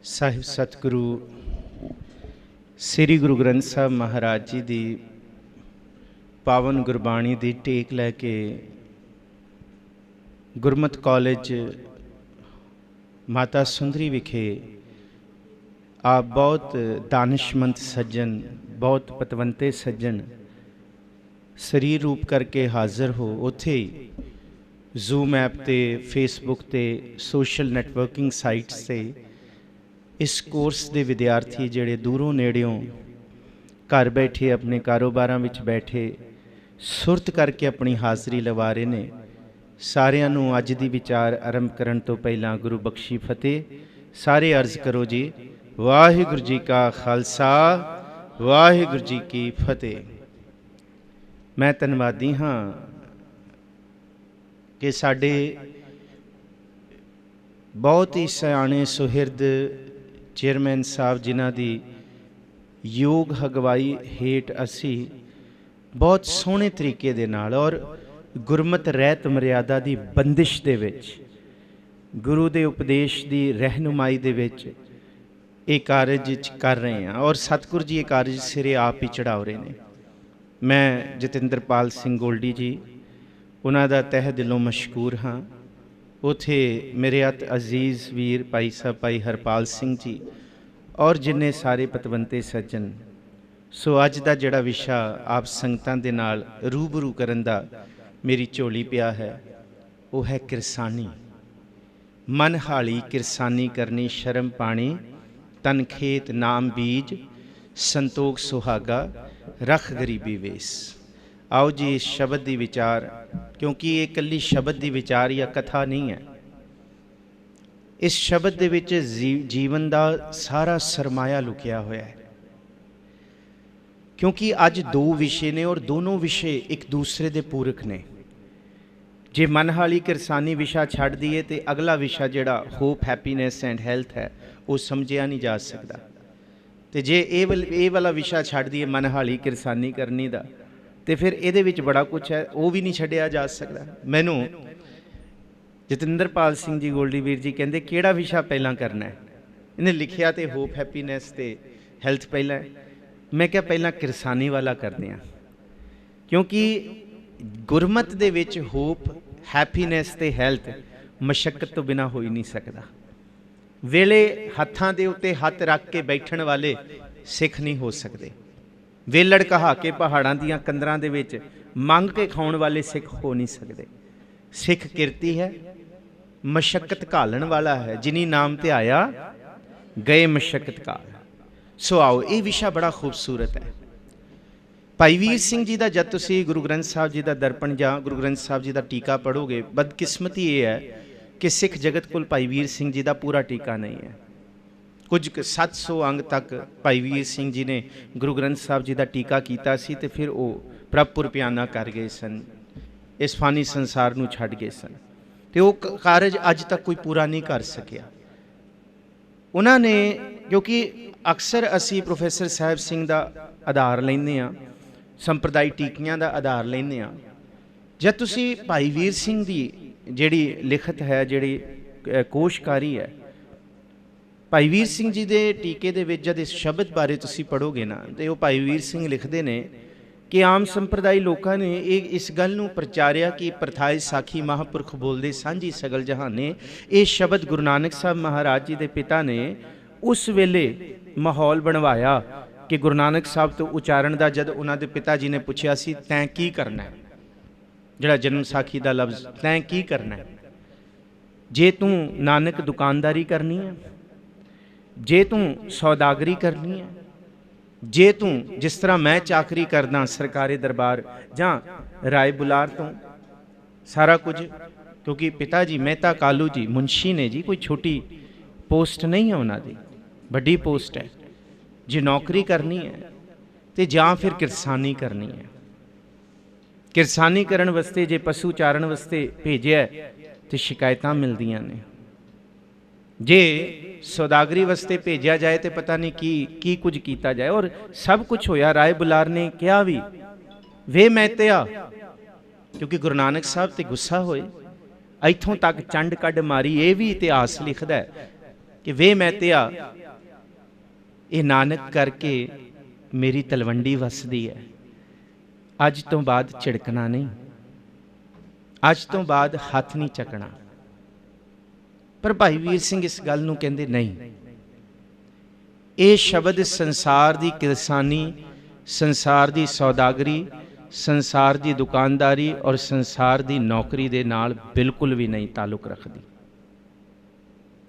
ਸਾਹਿਬ ਸਤਿਗੁਰੂ ਸ੍ਰੀ ਗੁਰੂ ਗ੍ਰੰਥ ਸਾਹਿਬ ਮਹਾਰਾਜ ਜੀ ਦੀ ਪਾਵਨ ਗੁਰਬਾਣੀ ਦੀ ਟੇਕ ਲੈ ਕੇ ਗੁਰਮਤਿ ਕਾਲਜ ਮਾਤਾ ਸੁੰਦਰੀ ਵਿਖੇ ਆਪ ਬਹੁਤ ਦਾਨਿਸ਼ਮੰਦ ਸੱਜਣ, ਬਹੁਤ ਪਤਵੰਤੇ ਸੱਜਣ ਸਰੀਰ ਰੂਪ ਕਰਕੇ ਹਾਜ਼ਰ ਹੋ। ਉੱਥੇ ਜ਼ੂਮ ਐਪ 'ਤੇ, ਫੇਸਬੁੱਕ 'ਤੇ, ਸੋਸ਼ਲ ਨੈਟਵਰਕਿੰਗ ਸਾਈਟਸ 'ਤੇ ਇਸ ਕੋਰਸ ਦੇ ਵਿਦਿਆਰਥੀ ਜਿਹੜੇ ਦੂਰੋਂ ਨੇੜਿਓਂ ਘਰ ਬੈਠੇ ਆਪਣੇ ਕਾਰੋਬਾਰਾਂ ਵਿੱਚ ਬੈਠੇ ਸੁਰਤ ਕਰਕੇ ਆਪਣੀ ਹਾਜ਼ਰੀ ਲਵਾ ਰਹੇ ਨੇ, ਸਾਰਿਆਂ ਨੂੰ ਅੱਜ ਦੀ ਵਿਚਾਰ ਆਰੰਭ ਕਰਨ ਤੋਂ ਪਹਿਲਾਂ ਗੁਰੂ ਬਖਸ਼ੀ ਫਤਿਹ। ਸਾਰੇ ਅਰਜ਼ ਕਰੋ ਜੀ, ਵਾਹਿਗੁਰੂ ਜੀ ਕਾ ਖਾਲਸਾ, ਵਾਹਿਗੁਰੂ ਜੀ ਕੀ ਫਤਿਹ। ਮੈਂ ਧੰਨਵਾਦੀ ਹਾਂ ਕਿ ਸਾਡੇ ਬਹੁਤ ਹੀ ਸਿਆਣੇ ਸੁਹਿਰਦ ਚੇਅਰਮੈਨ ਸਾਹਿਬ ਜਿਨ੍ਹਾਂ ਦੀ ਯੋਗ ਅਗਵਾਈ ਹੇਠ ਅਸੀਂ ਬਹੁਤ ਸੋਹਣੇ ਤਰੀਕੇ ਦੇ ਨਾਲ ਔਰ ਗੁਰਮਤਿ ਰਹਿਤ ਮਰਿਆਦਾ ਦੀ ਬੰਦਿਸ਼ ਦੇ ਵਿੱਚ, ਗੁਰੂ ਦੇ ਉਪਦੇਸ਼ ਦੀ ਰਹਿਨੁਮਾਈ ਦੇ ਵਿੱਚ ਇਹ ਕਾਰਜ ਕਰ ਰਹੇ ਹਾਂ ਔਰ ਸਤਿਗੁਰੂ ਜੀ ਇਹ ਕਾਰਜ ਸਿਰੇ ਆਪ ਹੀ ਚੜ੍ਹਾਉ ਰਹੇ ਨੇ। ਮੈਂ ਜਤਿੰਦਰਪਾਲ ਸਿੰਘ ਗੋਲਡੀ ਜੀ, ਉਹਨਾਂ ਦਾ ਤਹਿ ਦਿਲੋਂ ਮਸ਼ਕੂਰ ਹਾਂ। ਉੱਥੇ ਮੇਰੇ ਅਤ ਅਜ਼ੀਜ਼ ਵੀਰ ਭਾਈ ਸਾਹਿਬ ਭਾਈ ਹਰਪਾਲ ਸਿੰਘ ਜੀ ਔਰ ਜਿੰਨੇ ਸਾਰੇ ਪਤਵੰਤੇ ਸੱਜਣ। ਸੋ ਅੱਜ ਦਾ ਜਿਹੜਾ ਵਿਸ਼ਾ ਆਪ ਸੰਗਤਾਂ ਦੇ ਨਾਲ ਰੂਬਰੂ ਕਰਨ ਦਾ ਮੇਰੀ ਝੋਲੀ ਪਿਆ ਹੈ, ਉਹ ਹੈ ਕਿਰਸਾਨੀ। ਮਨ ਹਾਲੀ ਕਿਰਸਾਨੀ ਕਰਨੀ, ਸ਼ਰਮ ਪਾਣੀ ਤਨ ਖੇਤ ਨਾਮ ਬੀਜ, ਸੰਤੋਖ ਸੁਹਾਗਾ ਰਖ ਗਰੀਬੀ ਵੇਸ। ਆਓ ਜੀ ਇਸ ਸ਼ਬਦ ਦੀ ਵਿਚਾਰ, ਕਿਉਂਕਿ ਇਹ ਇਕੱਲੀ ਸ਼ਬਦ ਦੀ ਵਿਚਾਰ ਜਾਂ ਕਥਾ ਨਹੀਂ ਹੈ, ਇਸ ਸ਼ਬਦ ਦੇ ਵਿੱਚ ਜੀਵਨ ਦਾ ਸਾਰਾ ਸਰਮਾਇਆ ਲੁਕਿਆ ਹੋਇਆ ਹੈ। ਕਿਉਂਕਿ ਅੱਜ ਦੋ ਵਿਸ਼ੇ ਨੇ ਔਰ ਦੋਨੋਂ ਵਿਸ਼ੇ ਇੱਕ ਦੂਸਰੇ ਦੇ ਪੂਰਕ ਨੇ। ਜੇ ਮਨਹਾਲੀ ਕਿਰਸਾਨੀ ਵਿਸ਼ਾ ਛੱਡ ਦਈਏ ਤੇ ਅਗਲਾ ਵਿਸ਼ਾ ਜਿਹੜਾ ਹੋਪ, ਹੈਪੀਨੈਸ ਐਂਡ ਹੈਲਥ ਹੈ, ਉਹ ਸਮਝਿਆ ਨਹੀਂ ਜਾ ਸਕਦਾ। ਤੇ ਜੇ ਇਹ ਵਾਲਾ ਵਿਸ਼ਾ ਛੱਡ ਦਈਏ ਮਨਹਾਲੀ ਕਿਰਸਾਨੀ ਕਰਨੀ ਦਾ, ਤੇ ਫਿਰ ਇਹਦੇ ਵਿੱਚ ਬੜਾ ਕੁਛ ਹੈ, ਉਹ ਵੀ ਨਹੀਂ ਛੱਡਿਆ ਜਾ ਸਕਦਾ। ਮੈਨੂੰ ਜਤਿੰਦਰਪਾਲ ਸਿੰਘ ਜੀ ਗੋਲਡੀ ਵੀਰ ਜੀ ਕਹਿੰਦੇ ਕਿਹੜਾ ਵਿਸ਼ਾ ਪਹਿਲਾਂ ਕਰਨਾ ਹੈ। ਇਹਨੇ ਲਿਖਿਆ ਤੇ ਹੋਪ, ਹੈਪੀਨੈਸ ਤੇ ਹੈਲਥ ਪਹਿਲਾਂ। ਮੈਂ ਕਿਹਾ ਪਹਿਲਾਂ ਕਿਰਸਾਨੀ ਵਾਲਾ ਕਰਦੇ ਹਾਂ, ਕਿਉਂਕਿ ਗੁਰਮਤਿ ਦੇ ਵਿੱਚ ਹੋਪ, ਹੈਪੀਨੈਸ ਤੇ ਹੈਲਥ ਮਸ਼ੱਕਤ ਤੋਂ ਬਿਨਾਂ ਹੋ ਹੀ ਨਹੀਂ ਸਕਦਾ। ਵੇਲੇ ਹੱਥਾਂ ਦੇ ਉੱਤੇ ਹੱਥ ਰੱਖ ਕੇ ਬੈਠਣ ਵਾਲੇ ਸਿੱਖ ਨਹੀਂ ਹੋ ਸਕਦੇ। ਵੇਲੜ ਕਹਾ ਕੇ ਪਹਾੜਾਂ ਦੀਆਂ ਕੰਦਰਾਂ ਦੇ ਵਿੱਚ ਮੰਗ ਕੇ ਖਾਣ ਵਾਲੇ ਸਿੱਖ ਹੋ ਨਹੀਂ ਸਕਦੇ। ਸਿੱਖ ਕਿਰਤੀ ਹੈ, ਮਸ਼ੱਕਤ ਘਾਲਣ ਵਾਲਾ ਹੈ, ਜਿਨੀ ਨਾਮ ਤੇ ਆਇਆ ਗਏ ਮਸ਼ੱਕਤ ਕਾਲ। ਸੋ ਆਓ, ਇਹ ਵਿਸ਼ਾ ਬੜਾ ਖੂਬਸੂਰਤ ਹੈ। ਭਾਈ ਵੀਰ ਸਿੰਘ ਜੀ ਦਾ ਜਦ ਤੁਸੀਂ ਗੁਰੂ ਗ੍ਰੰਥ ਸਾਹਿਬ ਜੀ ਦਾ ਦਰਪਣ ਜਾਂ ਗੁਰੂ ਗ੍ਰੰਥ ਸਾਹਿਬ ਜੀ ਦਾ ਟੀਕਾ ਪੜ੍ਹੋਗੇ, ਬਦਕਿਸਮਤੀ ਇਹ ਹੈ ਕਿ ਸਿੱਖ ਜਗਤ ਕੋਲ ਭਾਈ ਵੀਰ ਸਿੰਘ ਜੀ ਦਾ ਪੂਰਾ ਟੀਕਾ ਨਹੀਂ ਹੈ। ਕੁਝ 700 ਅੰਗ ਤੱਕ ਭਾਈ ਵੀਰ ਸਿੰਘ ਜੀ ਨੇ ਗੁਰੂ ਗ੍ਰੰਥ ਸਾਹਿਬ ਜੀ ਦਾ ਟੀਕਾ ਕੀਤਾ ਸੀ ਤੇ ਫਿਰ ਉਹ ਪ੍ਰਭ ਪੁਰਪਿਆਨਾ ਕਰ ਗਏ ਸਨ, ਇਸ ਫਾਨੀ ਸੰਸਾਰ ਨੂੰ ਛੱਡ ਗਏ ਸਨ, ਤੇ ਉਹ ਕਾਰਜ ਅੱਜ ਤੱਕ ਕੋਈ ਪੂਰਾ ਨਹੀਂ ਕਰ ਸਕਿਆ ਉਹਨਾਂ ਨੇ। ਕਿਉਂਕਿ ਅਕਸਰ ਅਸੀਂ ਪ੍ਰੋਫੈਸਰ ਸਾਹਿਬ ਸਿੰਘ ਦਾ ਆਧਾਰ ਲੈਂਦੇ ਹਾਂ, ਸੰਪਰਦਾਇ ਟੀਕਿਆਂ ਦਾ ਆਧਾਰ ਲੈਂਦੇ ਹਾਂ। ਜਦ ਤੁਸੀਂ ਭਾਈ ਵੀਰ ਸਿੰਘ ਦੀ ਜਿਹੜੀ ਲਿਖਤ ਹੈ, ਜਿਹੜੀ ਕੋਸ਼ਕਾਰੀ ਹੈ, ਭਾਈ ਵੀਰ ਸਿੰਘ ਜੀ ਦੇ ਟੀਕੇ ਦੇ ਵਿੱਚ ਜਦ ਇਸ ਸ਼ਬਦ ਬਾਰੇ ਤੁਸੀਂ ਪੜ੍ਹੋਗੇ ਨਾ, ਤੇ ਉਹ ਭਾਈ ਵੀਰ ਸਿੰਘ ਲਿਖਦੇ ਨੇ ਕਿ ਆਮ ਸੰਪਰਦਾਇ ਲੋਕਾਂ ਨੇ ਇਸ ਗੱਲ ਨੂੰ ਪ੍ਰਚਾਰਿਆ ਕਿ ਪ੍ਰਥਾਏ ਸਾਖੀ ਮਹਾਂਪੁਰਖ ਬੋਲਦੇ ਸਾਂਝੀ ਸਗਲ ਜਹਾਨੇ। ਇਹ ਸ਼ਬਦ ਗੁਰੂ ਨਾਨਕ ਸਾਹਿਬ ਮਹਾਰਾਜ ਜੀ ਦੇ ਪਿਤਾ ਨੇ ਉਸ ਵੇਲੇ ਮਾਹੌਲ ਬਣਵਾਇਆ ਕਿ ਗੁਰੂ ਨਾਨਕ ਸਾਹਿਬ ਤੋਂ ਉਚਾਰਨ ਦਾ ਜਦ ਉਹਨਾਂ ਦੇ ਪਿਤਾ ਜੀ ਨੇ ਪੁੱਛਿਆ ਸੀ, ਤੈਂ ਕੀ ਕਰਨਾ ਹੈ, ਜਿਹੜਾ ਜਨਮ ਸਾਖੀ ਦਾ ਲਫ਼ਜ਼, ਤੈਂ ਕੀ ਕਰਨਾ ਹੈ? ਜੇ ਤੂੰ ਨਾਨਕ ਦੁਕਾਨਦਾਰੀ ਕਰਨੀ ਹੈ, ਜੇ ਤੂੰ ਸੌਦਾਗਰੀ ਕਰਨੀ ਹੈ, ਜੇ ਤੂੰ ਜਿਸ ਤਰ੍ਹਾਂ ਮੈਂ ਚਾਕਰੀ ਕਰਦਾ ਸਰਕਾਰੀ ਦਰਬਾਰ ਜਾਂ ਰਾਏ ਬੁਲਾਰ ਤੋਂ ਸਾਰਾ ਕੁਝ, ਕਿਉਂਕਿ ਪਿਤਾ ਜੀ ਮਹਿਤਾ ਕਾਲੂ ਜੀ ਮੁਨਸ਼ੀ ਨੇ ਜੀ, ਕੋਈ ਛੋਟੀ ਪੋਸਟ ਨਹੀਂ ਹੈ ਉਹਨਾਂ ਦੀ, ਵੱਡੀ ਪੋਸਟ ਹੈ। ਜੇ ਨੌਕਰੀ ਕਰਨੀ ਹੈ ਤੇ ਜਾਂ ਫਿਰ ਕਿਰਸਾਨੀ ਕਰਨੀ ਹੈ। ਕਿਰਸਾਨੀ ਕਰਨ ਵਾਸਤੇ ਜੇ ਪਸ਼ੂ ਚਾਰਨ ਵਾਸਤੇ ਭੇਜਿਆ ਤੇ ਸ਼ਿਕਾਇਤਾਂ ਮਿਲਦੀਆਂ ਨੇ, ਜੇ ਸੌਦਾਗਰੀ ਵਾਸਤੇ ਭੇਜਿਆ ਜਾਏ ਤੇ ਪਤਾ ਨਹੀਂ ਕੀ ਕੁਝ ਕੀਤਾ ਜਾਏ। ਔਰ ਸਭ ਕੁਝ ਹੋਇਆ। ਰਾਏ ਬੁਲਾਰ ਨੇ ਕਿਹਾ ਵੀ ਵੇ ਮਹਿਤਿਆ, ਕਿਉਂਕਿ ਗੁਰੂ ਨਾਨਕ ਸਾਹਿਬ ਤੇ ਗੁੱਸਾ ਹੋਏ, ਇੱਥੋਂ ਤੱਕ ਚੰਡ ਕੱਢ ਮਾਰੀ। ਇਹ ਵੀ ਇਤਿਹਾਸ ਲਿਖਦਾ ਹੈ कि वे मैतिया ये नानक करके मेरी तलवंडी वसदी है, अज तो बाद झिड़कना नहीं, अज तो बाद हथ नहीं चकना। पर भाई वीर सिंह इस गल नूं कहंदे नहीं, ये शब्द संसार की किरसानी, संसार की सौदागरी, संसार की दुकानदारी और संसार की नौकरी दे नाल बिल्कुल भी नहीं ताल्लुक रखती।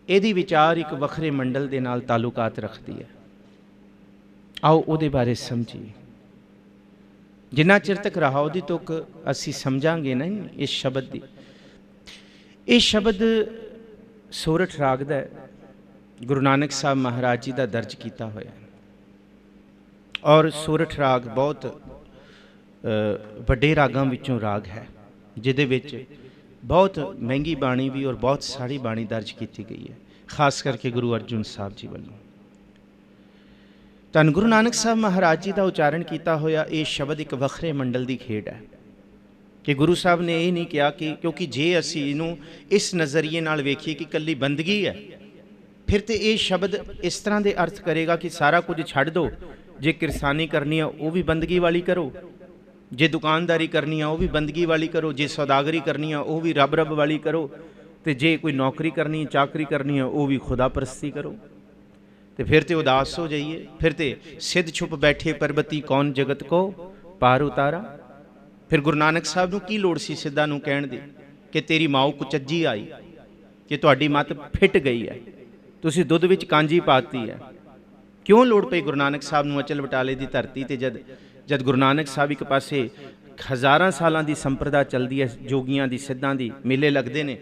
यदि विचार एक वखरे मंडल दे नाल ताल्लुकात रखती है। आओ उहदे बारे समझिए। जिन्ना चिर तक रहा उहदी तुक असी समझांगे नहीं इस शब्द की। ये शब्द सोरठ राग दा गुरु नानक साहब महाराज जी का दर्ज किया होया, और सोरठ राग बहुत वड्डे रागां विचों राग है, जिहदे विच बहुत महंगी बाणी भी और बहुत सारी बाणी दर्ज की गई है, खास करके गुरु अर्जुन साहब जी वालों। धन गुरु नानक साहब महाराज जी का उच्चारण किया होया ये शब्द एक वखरे मंडल की खेड है कि गुरु साहब ने यह नहीं कहा कि क्योंकि जे असी इनू इस नज़रिए नाल वेखीए कि कल्ली बंदगी है, फिर तो ये शब्द इस तरह के अर्थ करेगा कि सारा कुछ छड्ड दो, जे किरसानी करनी है वह भी बंदगी वाली करो, जे दुकानदारी करनी है वह भी बंदगी वाली करो, जे सौदागरी करनी है वह भी रब रब वाली करो, तो जे कोई नौकरी करनी चाकरी करनी है वह भी खुदा परस्ती करो। तो फिर तो उदास हो जाइए, फिर तो सिद्ध छुप बैठे परबती कौन जगत को पार उतारा। फिर गुरु नानक साहब नूं की लोड़ सी सिद्धा नूं कहण दी कि तेरी माऊ कुचज्जी आई, कि तुहाडी मत फिट गई है, तुसीं दुध विच कांजी पाती है। क्यों लोड़ पई गुरु नानक साहब नूं अचल बटाले की धरती ते जद गुरु नानक साहब एक पासे हज़ारां सालां दी संप्रदा चलदी है, जोगियां दी सिद्धां दी मेले लगदे ने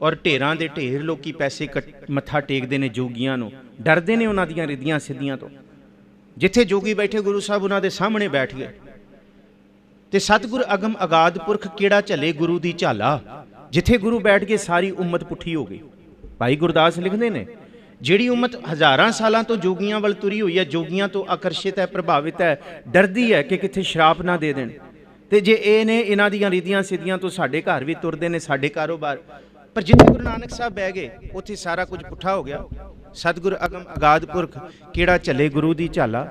और ढेरां दे ढेर लोकी पैसे मत्था टेकदे ने जोगियां नूं, डरदे ने उन्हां दीयां रिद्धियां सिद्धियां तो। जिथे जोगी बैठे गुरु साहब उन्हां दे सामने बैठ गए। ते सतगुर अगम अगाध पुरख केड़ा झले गुरु दी झाला, जिथे गुरु बैठ के सारी उम्मत पुठी हो गई। भाई गुरदास लिखते हैं जिहड़ी उम्मत हज़ारां सालां तो जोगियां वल तुरी हुई है, जोगियां तो आकर्षित है, प्रभावित है, डरदी है कि किथे श्राप ना दे देण, ते जे ये ने इन्हां दीयां रिद्धियां सिद्धियां तो साडे घर भी तुरदे ने, साडे कारोबार। पर जिथे गुरु नानक साहब बह गए उत्थे सारा कुछ पुठा हो गया। सतगुर अगम अगाध पुरख केड़ा झले गुरु दी झाला,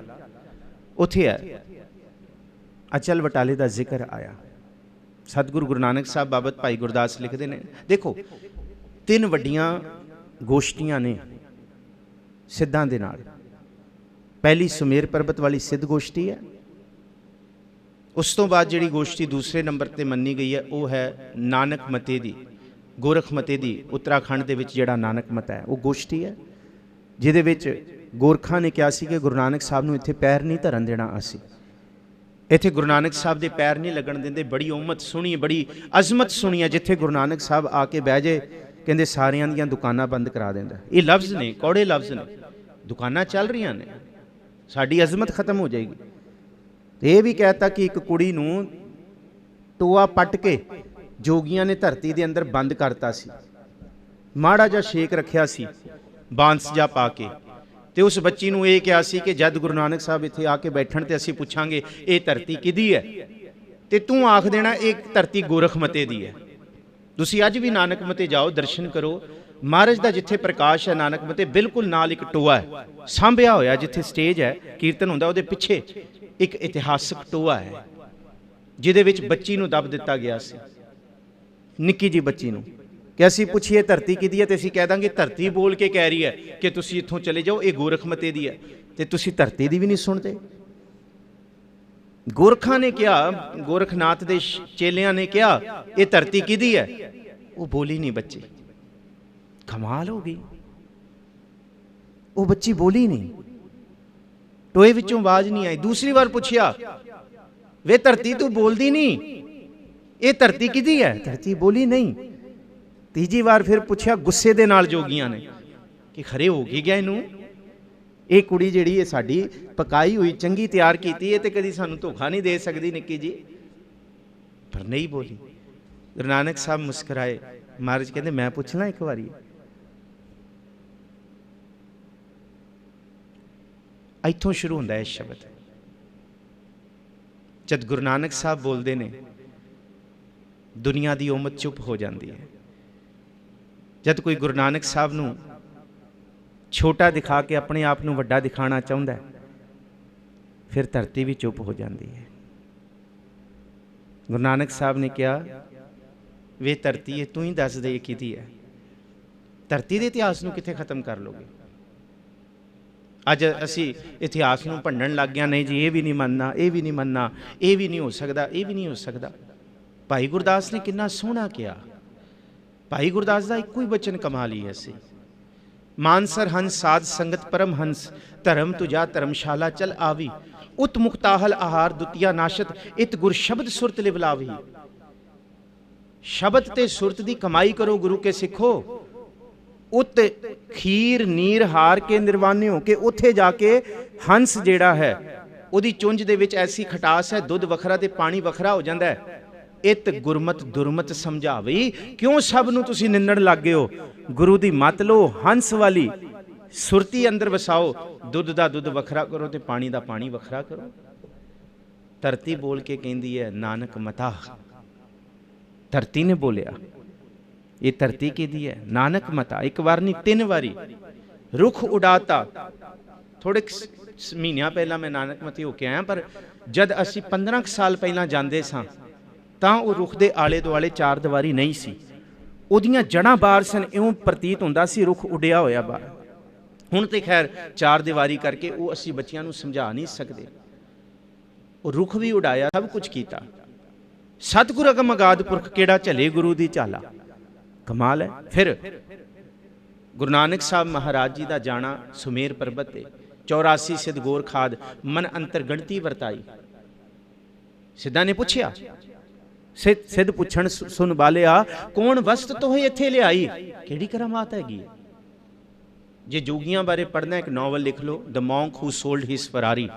उत्थे है अचल बटाले का जिक्र आया। सतगुरु गुरु नानक साहब बाबत भाई गुरदास लिखते हैं, देखो तीन वड्डियां गोष्ठियां ने सिद्धां दे नाल। पहली सुमेर पर्बत वाली सिद्ध गोष्ठी है, उस तो बाद जिहड़ी गोष्ठी दूसरे नंबर ते मन्नी गई है वह है नानक मते दी, गोरख मते दी। उत्तराखंड दे विच जिहड़ा नानक मत है वो गोष्ठी है, जिहदे विच गोरखां ने कहा सी कि गुरु नानक साहब नूं इत्थे पैर नहीं धरन देना, असी इत्थे गुरु नानक साहब दे पैर नहीं लगन देंदे। बड़ी उम्मत सुनी, बड़ी अजमत सुनी है, जिथे गुरु नानक साहब आके बह जाए कहते सारियां दियां दुकानां बंद करा देंदा। ये लफ्ज़ ने, कौड़े लफ्ज़ ने, दुकानां चल रही ने, साडी अजमत खत्म हो जाएगी। तो यह भी कहता कि एक कुड़ी नूं टोआ पट के जोगियां ने धरती के अंदर बंद करता सी, माड़ा जा शेक रखिया सी बांस जा पा के, ते उस बच्ची नूं ये कहा सी कि जद गुरु नानक साहब इत्थे आके बैठण ते असीं पुछांगे ये धरती किहदी है, ते तूं आख देना एक धरती गोरख मते दी है। तुसीं अज भी नानक मते जाओ, दर्शन करो, महाराज दा जिथे प्रकाश है नानक मते बिल्कुल नाल एक टोआ है सांभिया होया, जिथे स्टेज है कीर्तन हुंदा उहदे पिछे एक इतिहासक टोआ है जिहदे विच बच्ची नूं दब दिता गया सी, निक्की जी बच्ची नूं। कि असीं पुछीए धरती किहदी है ते असीं कह दांगे धरती बोल के कह रही है कि तुसीं इत्थों चले जाओ, ये गोरख मते दी है, ते तुसीं धरती दी भी नहीं सुणदे। गोरखां ने कहा, गोरखनाथ दे चेलियां ने कहा ये धरती किहदी है, वो बोली नहीं बच्ची। कमाल हो गई, वो बच्ची बोली नहीं, टोए विचों आवाज नहीं आई। दूसरी बार पूछया वे धरती तू बोलदी नहीं, ये धरती किहदी है, धरती बोली नहीं। तीजी बार फिर पूछया गुस्से दे नाल जोगियां ने कि खरे हो की गया इनू, ये कुड़ी जिहड़ी है साडी पकाई हुई चंगी तैयार कीती है, ते कदी सानू धोखा नहीं दे सकदी निक्की जी, पर नहीं बोली। गुरु नानक साहब मुस्कुराए, महाराज कहते मैं पूछ ला एक बारी। इत्थों शुरू होंदा है शब्द। जद गुरु नानक साहब बोलते ने दुनिया की उम्मत चुप हो जाती है। जद कोई गुरु नानक साहब नूं ਛੋਟਾ ਦਿਖਾ ਕੇ ਆਪਣੇ ਆਪ ਨੂੰ ਵੱਡਾ ਦਿਖਾਣਾ ਚਾਹੁੰਦਾ ਹੈ, ਫਿਰ ਧਰਤੀ ਵੀ ਚੁੱਪ ਹੋ ਜਾਂਦੀ ਹੈ। ਗੁਰੂ ਨਾਨਕ ਸਾਹਿਬ ਨੇ ਕਿਹਾ, ਵੇ ਧਰਤੀ ਤੂੰ ਹੀ ਦੱਸ ਦੇ ਕਿਹਦੀ ਹੈ। ਧਰਤੀ ਦੇ ਇਤਿਹਾਸ ਨੂੰ ਕਿੱਥੇ ਖਤਮ ਕਰ ਲੋਗੇ? ਅੱਜ ਅਸੀਂ ਇਤਿਹਾਸ ਨੂੰ ਭੰਡਣ ਲੱਗ ਗਿਆ, ਨਹੀਂ ਜੀ ਇਹ ਵੀ ਨਹੀਂ ਮੰਨਣਾ, ਇਹ ਵੀ ਨਹੀਂ ਮੰਨਣਾ, ਇਹ ਵੀ ਨਹੀਂ ਹੋ ਸਕਦਾ, ਇਹ ਵੀ ਨਹੀਂ ਹੋ ਸਕਦਾ। ਭਾਈ ਗੁਰਦਾਸ ਨੇ ਕਿੰਨਾ ਸੋਹਣਾ ਕਿਹਾ। ਭਾਈ ਗੁਰਦਾਸ ਦਾ ਇੱਕੋ ਹੀ ਬਚਨ ਕਮਾਲ ਹੀ ਸੀ, ਮਾਨਸਰ ਹੰਸ ਸਾਧ ਸੰਗਤ ਪਰਮ ਹੰਸ, ਧਰਮ ਤੁਜਾ ਧਰਮਸ਼ਾਲਾ ਚਲ ਆਵੀ, ਉਤ ਮੁਕਤਾਹਲ ਆਹਾਰ ਦੁਤੀਆ ਨਾਸ਼ਤ, ਇਤ ਗੁਰ ਸ਼ਬਦ ਸੁਰਤ ਲਿਵਲਾਵੀ। ਸ਼ਬਦ ਤੇ ਸੁਰਤ ਦੀ ਕਮਾਈ ਕਰੋ ਗੁਰੂ ਕੇ ਸਿੱਖੋ, ਉਤ ਖੀਰ ਨੀਰ ਹਾਰ ਕੇ ਨਿਰਵਾਨਿਓ, ਕਿ ਉੱਥੇ ਜਾ ਕੇ ਹੰਸ ਜਿਹੜਾ ਹੈ ਉਹਦੀ ਚੁੰਝ ਦੇ ਵਿੱਚ ਐਸੀ ਖਟਾਸ ਹੈ, ਦੁੱਧ ਵੱਖਰਾ ਤੇ ਪਾਣੀ ਵੱਖਰਾ ਹੋ ਜਾਂਦਾ ਹੈ। ਇਤ ਗੁਰਮਤ ਦੁਰਮਤ ਸਮਝਾਵਈ, ਕਿਉਂ ਸਭ ਨੂੰ ਤੁਸੀਂ ਨਿੰਦਣ ਲੱਗ ਗਏ ਹੋ? ਗੁਰੂ ਦੀ ਮੱਤ ਲਓ, ਹੰਸ ਵਾਲੀ ਸੁਰਤੀ ਅੰਦਰ ਵਸਾਓ, ਦੁੱਧ ਦਾ ਦੁੱਧ ਵੱਖਰਾ ਕਰੋ ਤੇ ਪਾਣੀ ਦਾ ਪਾਣੀ ਵੱਖਰਾ ਕਰੋ। ਧਰਤੀ ਬੋਲ ਕੇ ਕਹਿੰਦੀ ਹੈ, ਨਾਨਕ ਮਤਾ। ਧਰਤੀ ਨੇ ਬੋਲਿਆ, ਇਹ ਧਰਤੀ ਕਿਹਦੀ ਹੈ? ਨਾਨਕ ਮਤਾ। ਇੱਕ ਵਾਰ ਨਹੀਂ 3 ਵਾਰੀ। ਰੁੱਖ ਉਡਾਤਾ। ਥੋੜੇ ਮਹੀਨਿਆਂ ਪਹਿਲਾਂ ਮੈਂ ਨਾਨਕਮਤੀ ਹੋ ਕੇ ਆਇਆ, ਪਰ ਜਦ ਅਸੀਂ 15 ਸਾਲ ਪਹਿਲਾਂ ਜਾਂਦੇ ਸਾਂ ਤਾਂ ਉਹ ਰੁੱਖ ਦੇ ਆਲੇ ਦੁਆਲੇ 4 ਦੀਵਾਰੀ ਨਹੀਂ ਸੀ, ਉਹਦੀਆਂ ਜੜ੍ਹਾਂ ਬਾਹਰ ਸਨ, ਇਉਂ ਪ੍ਰਤੀਤ ਹੁੰਦਾ ਸੀ ਰੁੱਖ ਉੱਡਿਆ ਹੋਇਆ ਬਾਹਰ। ਹੁਣ ਤੇ ਖੈਰ 4 ਦੀਵਾਰੀ ਕਰਕੇ ਉਹ ਅਸੀਂ ਬੱਚਿਆਂ ਨੂੰ ਸਮਝਾ ਨਹੀਂ ਸਕਦੇ। ਉਹ ਰੁੱਖ ਵੀ ਉਡਾਇਆ, ਸਭ ਕੁਝ ਕੀਤਾ। ਸਤਿਗੁਰ ਅਗਮ ਅਗਾਧ ਪੁਰਖ, ਕਿਹੜਾ ਝਲੇ ਗੁਰੂ ਦੀ ਝਾਲਾ। ਕਮਾਲ ਹੈ। ਫਿਰ ਗੁਰੂ ਨਾਨਕ ਸਾਹਿਬ ਮਹਾਰਾਜ ਜੀ ਦਾ ਜਾਣਾ ਸੁਮੇਰ ਪਰਬਤ ਤੇ, 84 ਸਿੱਧ ਗੋਰ ਖਾਦ, ਮਨ ਅੰਤਰ ਗਣਤੀ ਵਰਤਾਈ। ਸਿੱਧਾਂ ਨੇ ਪੁੱਛਿਆ, ਸਿੱਧ ਪੁੱਛਣ ਸੁਣ ਬਾਲਿਆ, ਕੌਣ ਵਸਤ ਤੋਹੇ ਇੱਥੇ ਲਿਆਈ? ਕਿਹੜੀ ਕਰਾਮਾਤ ਹੈਗੀ? ਜੇ ਜੋਗੀਆਂ ਬਾਰੇ ਪੜ੍ਹਨਾ, ਇੱਕ ਨਾਵਲ ਲਿਖ ਲਓ, ਦ ਮੌਂਕ ਹੂ ਸੋਲਡ ਹਿਸ ਫਰਾਰੀ।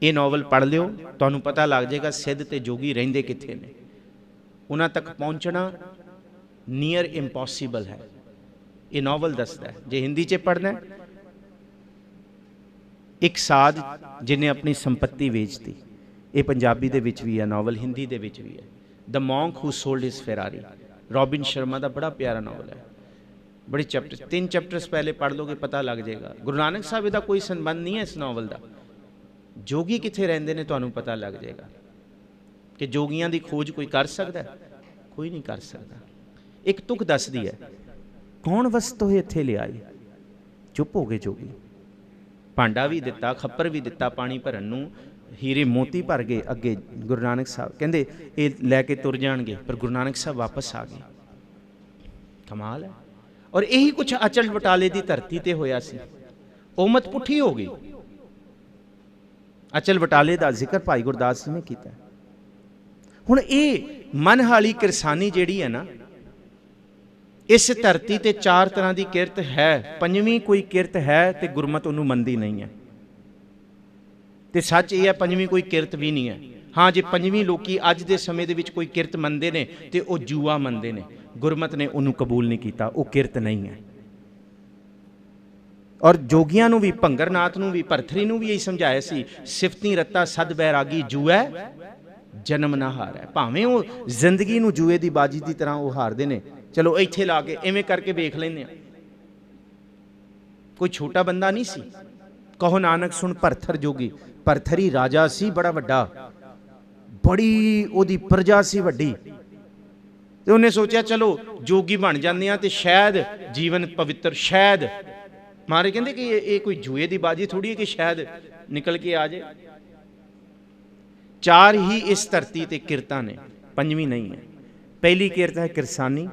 ਇਹ ਨਾਵਲ ਪੜ੍ਹ ਲਿਓ, ਤੁਹਾਨੂੰ ਪਤਾ ਲੱਗ ਜਾਏਗਾ ਸਿੱਧ ਤੇ ਜੋਗੀ ਰਹਿੰਦੇ ਕਿੱਥੇ ਨੇ। ਉਹਨਾਂ ਤੱਕ ਪਹੁੰਚਣਾ ਨੀਅਰ ਇੰਪੋਸੀਬਲ ਹੈ, ਇਹ ਨਾਵਲ ਦੱਸਦਾ ਹੈ। ਜੇ ਹਿੰਦੀ 'ਚ ਪੜ੍ਹਨਾ, ਇੱਕ ਸਾਧ ਜਿਹਨੇ ਆਪਣੀ ਸੰਪਤੀ ਵੇਚਤੀ, ਇਹ ਪੰਜਾਬੀ ਦੇ ਵਿੱਚ ਵੀ ਹੈ ਨਾਵਲ, ਹਿੰਦੀ ਦੇ ਵਿੱਚ ਵੀ ਹੈ, ਦ ਮੌਂਕ ਹੂ ਸੋਲਡ ਹਿਸ ਫਰਾਰੀ। ਰੋਬਿਨ ਸ਼ਰਮਾ ਦਾ ਬੜਾ ਪਿਆਰਾ ਨਾਵਲ ਹੈ। ਬੜੇ ਚੈਪਟਰ, 3 ਚੈਪਟਰਸ ਪਹਿਲੇ ਪੜ੍ਹ ਲੋਗੇ, ਪਤਾ ਲੱਗ ਜਾਏਗਾ। ਗੁਰੂ ਨਾਨਕ ਸਾਹਿਬ ਦਾ ਕੋਈ ਸੰਬੰਧ ਨਹੀਂ ਹੈ ਇਸ ਨਾਵਲ ਦਾ। ਜੋਗੀ ਕਿੱਥੇ ਰਹਿੰਦੇ ਨੇ ਤੁਹਾਨੂੰ ਪਤਾ ਲੱਗ ਜਾਏਗਾ। ਕਿ ਜੋਗੀਆਂ ਦੀ ਖੋਜ ਕੋਈ ਕਰ ਸਕਦਾ? ਕੋਈ ਨਹੀਂ ਕਰ ਸਕਦਾ। ਇੱਕ ਤੁਕ ਦੱਸਦੀ ਹੈ, ਕੌਣ ਵਸਤੋਂ ਇੱਥੇ ਲਿਆਈ? ਚੁੱਪ ਹੋ ਗਏ ਜੋਗੀ। ਭਾਂਡਾ ਵੀ ਦਿੱਤਾ, ਖੱਪਰ ਵੀ ਦਿੱਤਾ ਪਾਣੀ ਭਰਨ ਨੂੰ, ਹੀਰੇ ਮੋਤੀ ਭਰ ਗਏ ਅੱਗੇ। ਗੁਰੂ ਨਾਨਕ ਸਾਹਿਬ ਕਹਿੰਦੇ ਇਹ ਲੈ ਕੇ ਤੁਰ ਜਾਣਗੇ, ਪਰ ਗੁਰੂ ਨਾਨਕ ਸਾਹਿਬ ਵਾਪਸ ਆ ਗਏ। ਕਮਾਲ ਹੈ। ਔਰ ਇਹੀ ਕੁਛ ਅਚਲ ਬਟਾਲੇ ਦੀ ਧਰਤੀ ਤੇ ਹੋਇਆ ਸੀ। ਉਮਤ ਪੁੱਠੀ ਹੋ ਗਈ। ਅਚਲ ਬਟਾਲੇ ਦਾ ਜ਼ਿਕਰ ਭਾਈ ਗੁਰਦਾਸ ਜੀ ਨੇ ਕੀਤਾ। ਹੁਣ ਇਹ ਮਨਹਾਲੀ ਕਿਰਸਾਨੀ ਜਿਹੜੀ ਹੈ ਨਾ, ਇਸ ਧਰਤੀ ਤੇ 4 ਤਰ੍ਹਾਂ ਦੀ ਕਿਰਤ ਹੈ। 5ਵੀਂ ਕੋਈ ਕਿਰਤ ਹੈ ਤੇ ਗੁਰਮਤ ਉਹਨੂੰ ਮੰਨਦੀ ਨਹੀਂ ਹੈ। ਤੇ ਸੱਚ ਇਹ ਹੈ, 5ਵੀਂ ਕੋਈ ਕਿਰਤ ਵੀ ਨਹੀਂ ਹੈ। ਹਾਂ, ਜੇ 5ਵੀਂ ਲੋਕੀ ਅੱਜ ਦੇ ਸਮੇਂ ਦੇ ਵਿੱਚ ਕੋਈ ਕਿਰਤ ਮੰਨਦੇ ਨੇ ਤੇ ਉਹ ਜੂਆ ਮੰਨਦੇ ਨੇ। ਗੁਰਮਤ ਨੇ ਉਹਨੂੰ ਕਬੂਲ ਨਹੀਂ ਕੀਤਾ, ਉਹ ਕਿਰਤ ਨਹੀਂ ਹੈ। ਔਰ ਜੋਗੀਆਂ ਨੂੰ ਵੀ, ਭੰਗਰਨਾਥ ਨੂੰ ਵੀ, ਭਰਥਰੀ ਨੂੰ ਵੀ ਇਹੀ ਸਮਝਾਇਆ ਸੀ, ਸਿਫਤੀ ਰੱਤਾ ਸਦ ਬੈਰਾਗੀ ਜੂਐ ਜਨਮ ਨਾ ਹਾਰੈ। ਭਾਵੇਂ ਉਹ ਜ਼ਿੰਦਗੀ ਨੂੰ ਜੂਏ ਦੀ ਬਾਜੀ ਦੀ ਤਰ੍ਹਾਂ ਉਹ ਹਾਰਦੇ ਨੇ, ਚਲੋ ਇੱਥੇ ਲਾ ਕੇ ਐਵੇਂ ਕਰਕੇ ਵੇਖ ਲੈਂਦੇ ਆ। ਕੋਈ ਛੋਟਾ ਬੰਦਾ ਨਹੀਂ ਸੀ। ਕਹੋ ਨਾਨਕ ਸੁਣ ਭਰਥਰ ਜੋਗੀ। ਭਰਥਰੀ ਰਾਜਾ ਸੀ ਬੜਾ ਵੱਡਾ, ਬੜੀ ਉਹਦੀ ਪ੍ਰਜਾ ਸੀ ਵੱਡੀ, ਤੇ ਉਹਨੇ ਸੋਚਿਆ ਚਲੋ ਜੋਗੀ ਬਣ ਜਾਂਦੇ ਆ ਤੇ ਸ਼ਾਇਦ ਜੀਵਨ ਪਵਿੱਤਰ, ਸ਼ਾਇਦ। ਮਾਰੇ ਕਹਿੰਦੇ ਕਿ ਇਹ ਕੋਈ ਜੂਏ ਦੀ ਬਾਜੀ ਥੋੜੀ ਹੈ ਕਿ ਸ਼ਾਇਦ ਨਿਕਲ ਕੇ ਆ ਜਾਏ। 4 ਹੀ ਇਸ ਧਰਤੀ ਤੇ ਕਿਰਤਾਂ ਨੇ, 5ਵੀਂ ਨਹੀਂ ਹੈ। ਪਹਿਲੀ ਕਿਰਤ ਹੈ ਕਿਰਸਾਨੀ,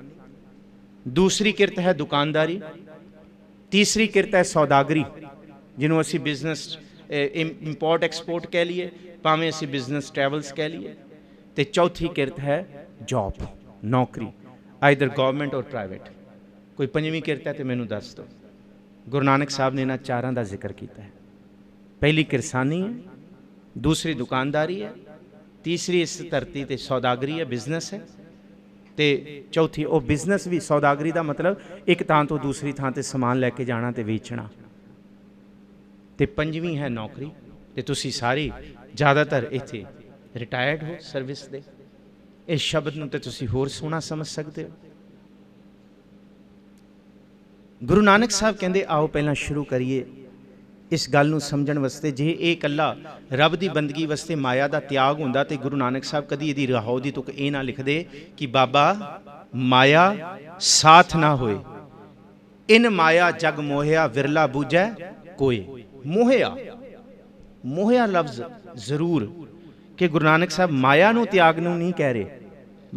ਦੂਸਰੀ ਕਿਰਤ ਹੈ ਦੁਕਾਨਦਾਰੀ, ਤੀਸਰੀ ਕਿਰਤ ਹੈ ਸੌਦਾਗਰੀ, ਜਿਹਨੂੰ ਅਸੀਂ ਬਿਜ਼ਨਸ ਇੰਪੋਰਟ ਐਕਸਪੋਰਟ ਕਹਿ ਲਈਏ, ਭਾਵੇਂ ਅਸੀਂ ਬਿਜ਼ਨਸ ਟਰੈਵਲਸ ਕਹਿ ਲਈਏ, ਤੇ ਚੌਥੀ ਕਿਰਤ ਹੈ ਜੌਬ, ਨੌਕਰੀ, ਆਈਦਰ ਗਵਰਨਮੈਂਟ ਔਰ ਪ੍ਰਾਈਵੇਟ। ਕੋਈ 5ਵੀਂ ਕਿਰਤ ਹੈ ਤੇ ਮੈਨੂੰ ਦੱਸ ਦਿਓ। ਗੁਰੂ ਨਾਨਕ ਸਾਹਿਬ ਨੇ ਇਹਨਾਂ 4 ਦਾ ਜ਼ਿਕਰ ਕੀਤਾ ਹੈ। ਪਹਿਲੀ ਕਿਰਸਾਨੀ ਹੈ, ਦੂਸਰੀ ਦੁਕਾਨਦਾਰੀ ਹੈ, ਤੀਸਰੀ ਇਸ ਧਰਤੀ ਤੇ ਸੌਦਾਗਰੀ ਹੈ, ਬਿਜ਼ਨਸ ਹੈ, ਤੇ ਚੌਥੀ ਉਹ ਬਿਜ਼ਨਸ ਵੀ, ਸੌਦਾਗਰੀ ਦਾ ਮਤਲਬ ਇੱਕ ਥਾਂ ਤੋਂ ਦੂਸਰੀ ਥਾਂ ਤੇ ਸਮਾਨ ਲੈ ਕੇ ਜਾਣਾ ਤੇ ਵੇਚਣਾ, ਤੇ 5ਵੀਂ ਹੈ ਨੌਕਰੀ। ਤੇ ਤੁਸੀਂ ਸਾਰੇ ਜ਼ਿਆਦਾਤਰ ਇੱਥੇ ਰਿਟਾਇਰਡ ਹੋ ਸਰਵਿਸ ਦੇ। ਇਸ ਸ਼ਬਦ ਨੂੰ ਤੇ ਤੁਸੀਂ ਹੋਰ ਸੋਹਣਾ ਸਮਝ ਸਕਦੇ ਹੋ। गुरु नानक साहब कहते आओ पहला शुरू करिए इस गल नूं समझण वास्ते। जे ये कल्ला रब की बंदगी वास्ते माया का त्याग हुंदा ते गुरु नानक साहब कदी इहदी रहाओ दी तुक ये ना लिखदे कि बाबा माया साथ ना होए, इन माया जग मोहिया विरला बूझै कोई। मोहिया, मोहिया लफ्ज जरूर कि गुरु नानक साहब माया नूं त्याग नूं नहीं कह रहे,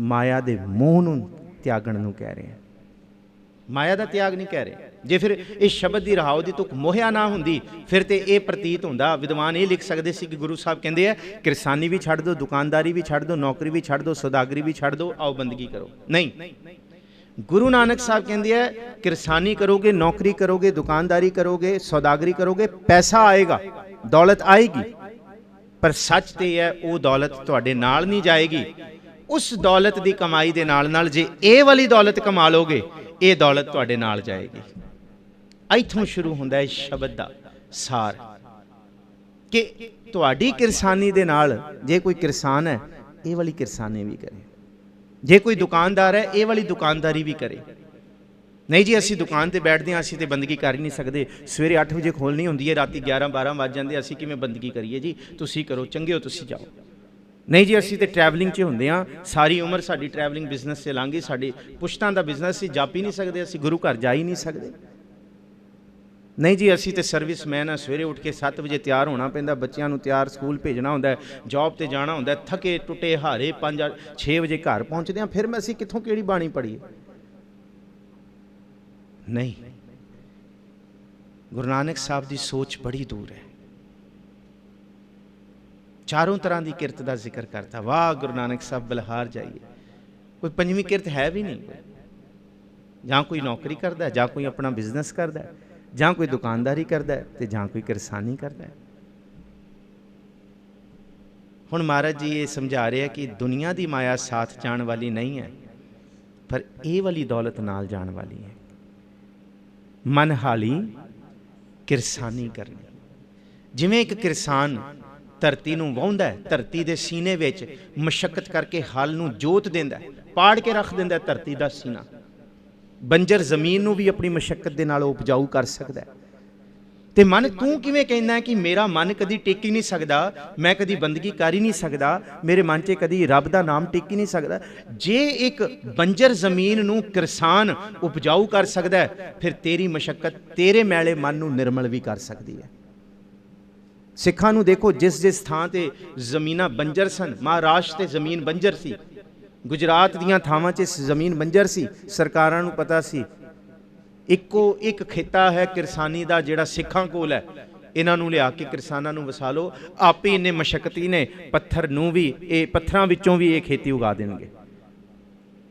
माया दे मोह नूं त्यागण नूं कह रहे हैं, माया का त्याग नहीं कह रहे। जे फिर इस शब्द की रहाओ की तुक मोहिया ना हुंदी फिर तो यह प्रतीत होंदा, विद्वान ये लिख सकते सी कि गुरु साहब कहते हैं किरसानी भी छड्ड दो, दुकानदारी भी छड्ड दो, नौकरी भी छड्ड दो, सौदागरी भी छड्ड दो, आओ बंदगी करो। नहीं, गुरु नानक साहब कहते हैं किरसानी करोगे, नौकरी करोगे, दुकानदारी करोगे, सौदागरी करोगे, पैसा आएगा, दौलत आएगी, पर सच तो है वो दौलत तुहाडे नाल नहीं जाएगी। उस दौलत की कमाई के नाल जे ये वाली दौलत कमा लोगे ये दौलत तुहाडे नाल जाएगी। इत्थों शुरू होंदा है शब्द का सार कि तुहाडी किरसानी दे नाल जे कोई किरसान है ये वाली किरसानी भी करे, जे कोई दुकानदार है ये वाली दुकानदारी भी करे। नहीं जी असी दुकान ते बैठते हैं, असी तो बंदगी कर ही नहीं सकते, सवेरे 8 बजे खोलनी होंदी है, राती 11-12 वज जाते, असी किवें बंदगी करिए जी, तुसी करो, चंगे हो तुसी जाओ। नहीं जी असी तो ट्रैवलिंग च होंदे हां, सारी उम्र साडी ट्रैवलिंग बिजनेस से लंघ गई, साडी पुश्तां दा बिजनेस सी, जाप ही नहीं सकते, असी गुरु घर जा ही नहीं सकते। नहीं जी असी तो सर्विसमैन हाँ, सवेरे उठ के 7 बजे तैयार होना पैंदा, बच्चों को तैयार स्कूल भेजना होंदा है, जॉब ते जाना होंदा है, थके टुटे हारे 5-6 बजे घर पहुँचते हैं, फिर मैं असी कित्थों किहड़ी बाणी पढ़ीए। नहीं, गुरु नानक साहब की सोच बड़ी दूर है। चारों तरह की किरत का जिक्र करता, वाह गुरु नानक साहब बलहार जाइए, कोई पंजवीं किरत है भी नहीं, जहाँ कोई नौकरी करता है, जहाँ कोई अपना बिजनेस करता है, जहाँ कोई दुकानदारी करता है, तो जहाँ कोई किरसानी करता है। हुण महाराज जी ये समझा रहे हैं कि दुनिया की माया साथ जान वाली नहीं है, पर ये वाली दौलत नाल जान वाली है। मन हाली किरसानी करनी, जिवें एक किरसान धरती नूं वाहुंदा है, धरती दे सीने विच मशक्कत करके हल नूं जोत देंदा है, पाड़ के रख देंदा है धरती दा सीना, बंजर जमीन नूं भी अपनी मशक्कत दे नाल उपजाऊ कर सकदा है। ते मन तू किवें कहना है कि मेरा मन कदी टिक ही नहीं सकदा, मैं कदी बंदगी कर ही नहीं सकदा, मेरे मन च कदी रब दा नाम टिक ही नहीं सकदा। जे एक बंजर जमीन नूं किरसान उपजाऊ कर सकदा है, फिर तेरी मशक्कत तेरे मैले मन नूं निर्मल भी कर सकदी है। सिखां नूं देखो, जिस जिस थां ते जमीनां बंजर सन, महाराष्ट्र ते जमीन बंजर सी, गुजरात दीयां थावां च जमीन बंजर सी, सरकारां नूं पता सी इक्को एक खिता है किरसानी का जिहड़ा सिखां कोल है, इन्हां नूं लिया के किरसानां नूं वसा लो, आपे इन्ने मशक्कती ने पत्थर नूं भी ये पत्थरां विचों भी ये खेती उगा देणगे।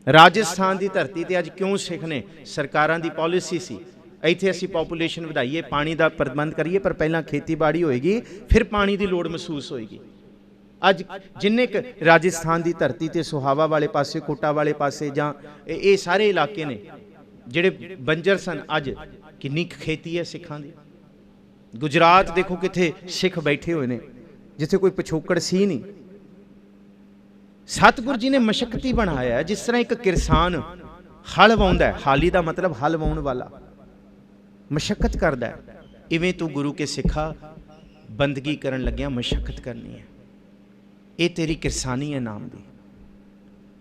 राजस्थान की धरती ते अज क्यों सिख ने, सरकारां दी पॉलिसी सी इत्थे असीं पॉपूलेशन वधाईए, पानी का प्रबंध करिए, पर पहलां खेतीबाड़ी होएगी, फिर पानी की लोड़ महसूस होएगी। अज जिन्ने क राजस्थान की धरती ते सुहावा वाले पासे, कोटा वाले पासे, जां ये सारे इलाके ने जिहड़े बंजर सन, अज किन्नी खेती है सिखां दी। गुजरात देखो कित्थे सिख बैठे हुए ने जिथे कोई पिछोकड़ सी नहीं। सतगुरु जी ने मशक्कती बनाया है, जिस तरह एक किरसान हल वाउंदा है, हाली का मतलब हल वाउण वाला, मशक्कत करदा है, इवें तू गुरु के सिखा बंदगी करन लग्या मशक्कत करनी है। ये तेरी किरसानी है नाम दी।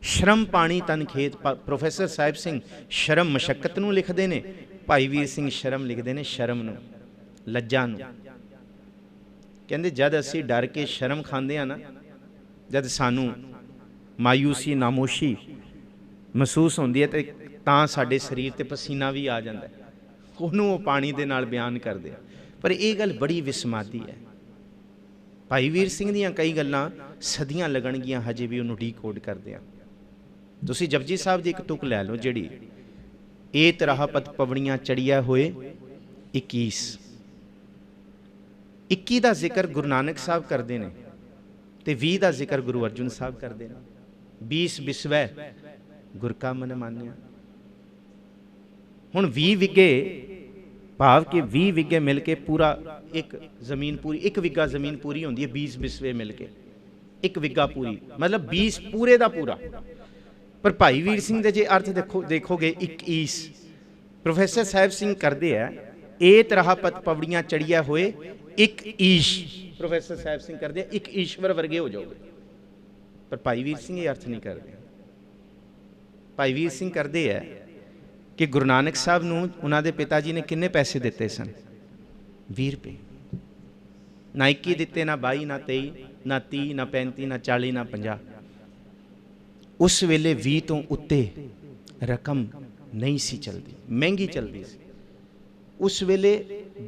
श्रम पानी तन खेत, प्रोफैसर साहिब सिंह शर्म मशक्कत नूं लिखते हैं, भाई वीर सिंह शर्म लिखते हैं शर्म नूं, लज्जा नूं। कहंदे जद असी डर के शर्म खांदे आ ना, जद सानू मायूसी नामोशी महसूस होंदी है, तो तां साडे शरीर ते पसीना भी आ जाता है, उहनूं वो पानी दे नाल बयान करदे आ। पर यह गल बड़ी विस्मादी है। भाई वीर सिंह दीयां कई गल्लां सदियां लगणगियां, हजे भी उहनूं डी-कोड करदे आ। तुसी जपजी साहब दी एक तुक लै लो, जिहड़ी ए तराहपत पवड़ियां चढ़िया होए 21 का जिक्र गुरु नानक साहब करते हैं, तो 20 का जिक्र गुरु अर्जुन साहब करते हैं। 20 बिसवै गुर का मन मानिया। हुण 20 विगे भाव कि 20 विगे मिल के पूरा एक जमीन पूरी, एक विगा जमीन पूरी होंदी है, 20 बिसवे मिल के एक विगा पूरी, मतलब 20 पूरे का पूरा। पर भाई वीर सिंह दे जे अर्थ देखोगे 21, प्रोफैसर साहब सिंह करते हैं ए तराहपत पवड़ियां चढ़िया होए एक ईश, प्रोफैसर साहब सिंह करते एक ईश्वर वर्गे हो जाओगे। पर भाई वीर सिंह ये अर्थ नहीं करते। भाई वीर सिंह करते है कि गुरु नानक साहब नूं उन्हां दे पिता जी ने किन्ने पैसे दिते सन? 20 रुपए। ना 21 दिते, ना 22, ना 23, ना 30, ना 35, ना 40, ना 50। उस वेले 20 तो उत्ते रकम नहीं सी चलती, महंगी चलती सी। उस वेले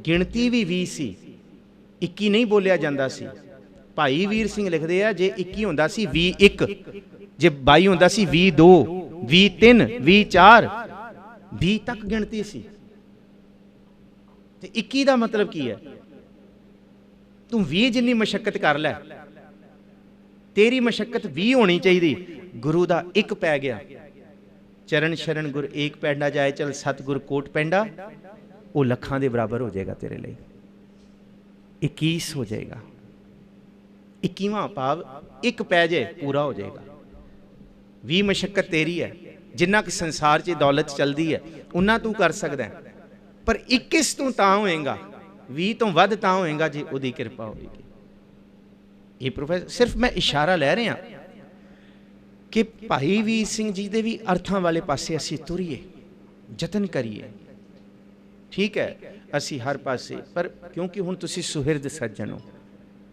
गिणती भी 20 सी, 21 नहीं बोलिया जाता सी। भाई वीर सिंह लिखते हैं जे 21 होंदा सी 21, जे 22 होंदा सी 22, 23, 24, 20 तक गिणती सी। ते 21 का मतलब की है? तू 20 जिन्नी मशक्कत कर लै, तेरी मशक्कत 20 होनी चाहिए। गुरु का एक पै गया, चरण शरण गुर एक पैंडा जाए चल सतगुर कोट पैंडा, वो लखां दे बराबर हो जाएगा तेरे लिए। 21 हो जाएगा। 21वां भाव एक पै जाए पूरा हो जाएगा। 20 मशक्कत तेरी है, जिन्ना कि संसार च दौलत चलती है उन्ना तू कर सकता है, पर 21 तू तां होएगा, 20 तो वध तां होएगा जे उहदी किरपा होएगी। ये प्रोफैसर सिर्फ मैं इशारा लै रहा कि भाई वीर सिंह जी दे भी अर्थां वाले पासे असीं तुरीए, जतन करिए। ठीक है असी हर पासे, पर क्योंकि हुण तुसीं सुहिरद सज्जन हो,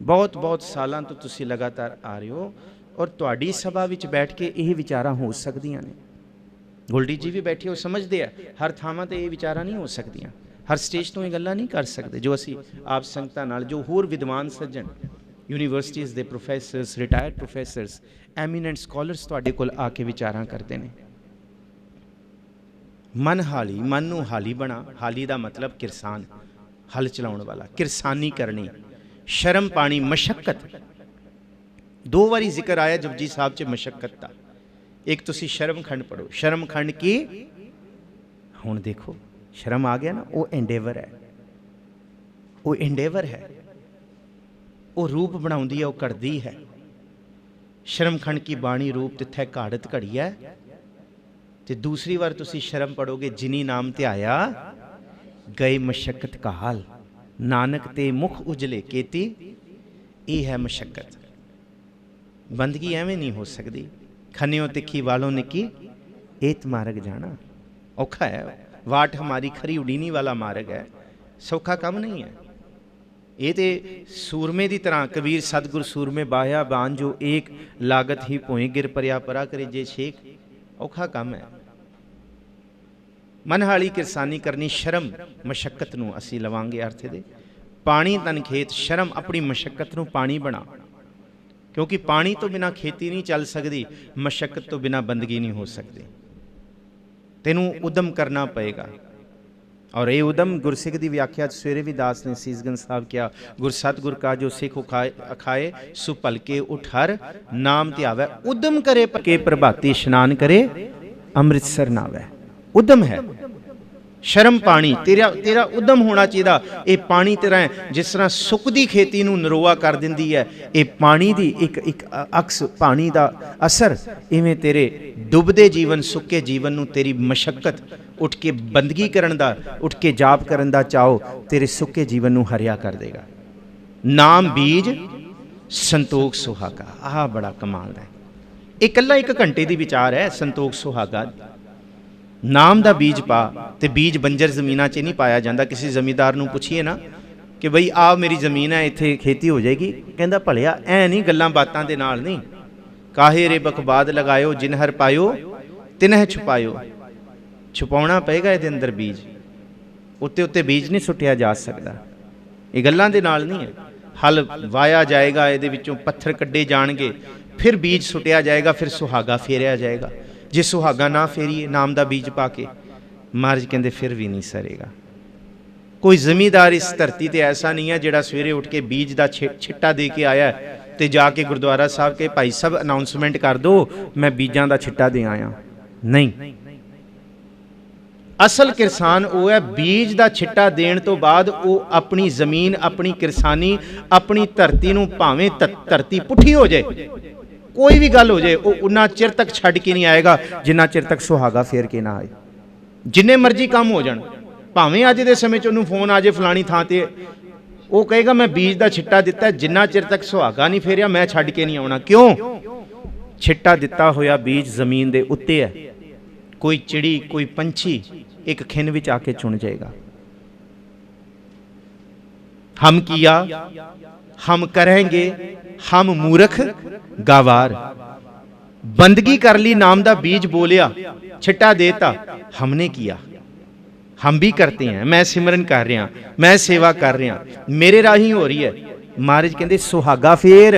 बहुत बहुत सालों तो तुसीं लगातार आ रहे हो, और तुहाडी सभा विच बैठ के यही विचारां हो सकदियां ने। गोल्डी जी भी बैठे हो, समझते हैं हर थावां ते ये विचारां नहीं हो सकदियां, हर स्टेज तो ये गल्लां नहीं कर सकते जो असी आप संगतां नाल, जो होर विद्वान सज्जन यूनीवर्सिटीज़ के प्रोफैसरस, रिटायर्ड प्रोफैसरस, एमीनेंट स्कॉलर्स तुहाडे कोल आके विचारां करते हैं। मन हाली, मन नूं हाली बना। हाली का मतलब किरसान, हल चलाउण वाला, किरसानी करनी, शर्म पानी, मशक्कत। 2 बारी जिक्र आया जपजी साहब च मशक्कत का। एक तुसी शर्म खंड पढ़ो, शर्म खंड की, हुण देखो शर्म आ गया ना, वो एंडेवर है, वो एंडेवर है, वो रूप बनाउंदी है, वो घड़दी है। शर्म खंड की बाणी रूप तिथै घाड़त घड़ी है। ते दूसरी बार तुसी शर्म पढ़ोगे, जिनी नाम ध्याया गए मशक्कत काल, नानक ते मुख उजले केती, ये है मशक्कत। बंदगी एवं नहीं हो सकती। खनियों तिखी वालों ने की एत मार्ग जाना, औखा है। वाट हमारी खरी उड़ीनी वाला मार्ग है, सौखा काम नहीं है। ये तो सूरमे की तरह, कबीर सतगुर सूरमे बाह्या बान जो एक, लागत ही भोए गिर परिया परा करे जे शेख, औखा काम है। मनहाली किरसानी करनी, शर्म मशक्कत नूं असी लवांगे अर्थ दे। पानी तन खेत, शर्म अपनी मशक्कत नूं पानी बना, क्योंकि पानी तो बिना खेती नहीं चल सकती, मशक्कत तो बिना बंदगी नहीं हो सकती। तेनू उदम करना पएगा, और ये उदम गुरसिख की व्याख्या सवेरे भी दास ने सीसगंज साहब किया, गुर सतगुर का जो सिख अखाए सु भलके उठर नाम ध्यावै, उदम करे के प्रभाती स्नान करे अमृतसर नावै। उदम है, शर्म पानी, तेरा उदम होना चाहिए। ये पानी तेरा है, जिस तरह सुकदी खेती नूं नरोआ कर दिंदी है, ये पानी दी एक अक्स, पानी का असर, इवें तेरे डुबदे जीवन, सुके जीवन नूं तेरी मशक्कत, उठ के बंदगी करन दा, उठ के जाप करन दा चाओ, तेरे सुके जीवन नूं हरिया कर देगा। नाम बीज संतोख सुहागा, आह बड़ा कमाल है। इकल्ला 1 घंटे की विचार है संतोख सुहागा। नाम का बीज पा, तो बीज बंजर जमीना च नहीं पाया जाता। किसी जमींदार नूं पुछिए ना कि बई आ मेरी जमीन है, इत्थे खेती हो जाएगी, कहता भलिया ऐ नहीं, गल्लां बातां दे नाल नहीं। काहे रे बकबाद लगायो जिन हर पायो तिनह छुपायो, छुपाउणा पएगा इहदे अंदर बीज, उत्ते उत्ते बीज नहीं सुटिया जा सकता। ये गल्लां दे नाल नहीं है। हल वाया जाएगा, इहदे विचों पत्थर कड्डे जाणगे, फिर बीज सुटिया जाएगा, फिर सुहागा फेरिया जाएगा। जे सुहागा ना फेरिए नाम का बीज पा के, महाराज कहते फिर भी नहीं सरेगा। कोई जमींदार इस धरती ते ऐसा नहीं है जिहड़ा सवेरे उठ के बीज का छिट्टा दे के आया तो जाके गुरुद्वारा साहब के भाई साहब अनाउंसमेंट कर दो मैं बीजां का छिट्टा दे आया। नहीं, असल किसान वो है बीज का छिट्टा देने तो बाद वो अपनी जमीन, अपनी किरसानी, अपनी धरती नूं भावें धरती पुठी हो जाए, कोई भी गल हो जाए, वो उन्ना चिर तक छड़ के नहीं आएगा जिन्ना चिर तक सुहागा फेर के ना आए। जिन्ने मर्जी काम हो जाण, भावें अज दे समय च उन्होंने फोन आ जाए फलानी थां ते, वो कहेगा मैं बीज का छिट्टा दिता, जिन्ना चिर तक सुहागा नहीं फेरिया मैं छड्ड के नहीं आउणा। क्यों? छिट्टा दिता होया बीज जमीन दे उत्ते है, कोई चिड़ी कोई पंछी एक खिन विच आके चुन जाएगा। हम किया, हम करेंगे, हम मूर्ख गवार। बंदगी कर ली, नाम दा बीज बोलिया, छिट्टा देता, हमने किया, हम भी करते हैं। मैं सिमरन कर रहा, मैं सेवा कर रहा, मेरे राही हो रही है। महाराज कहते सुहागा फेर,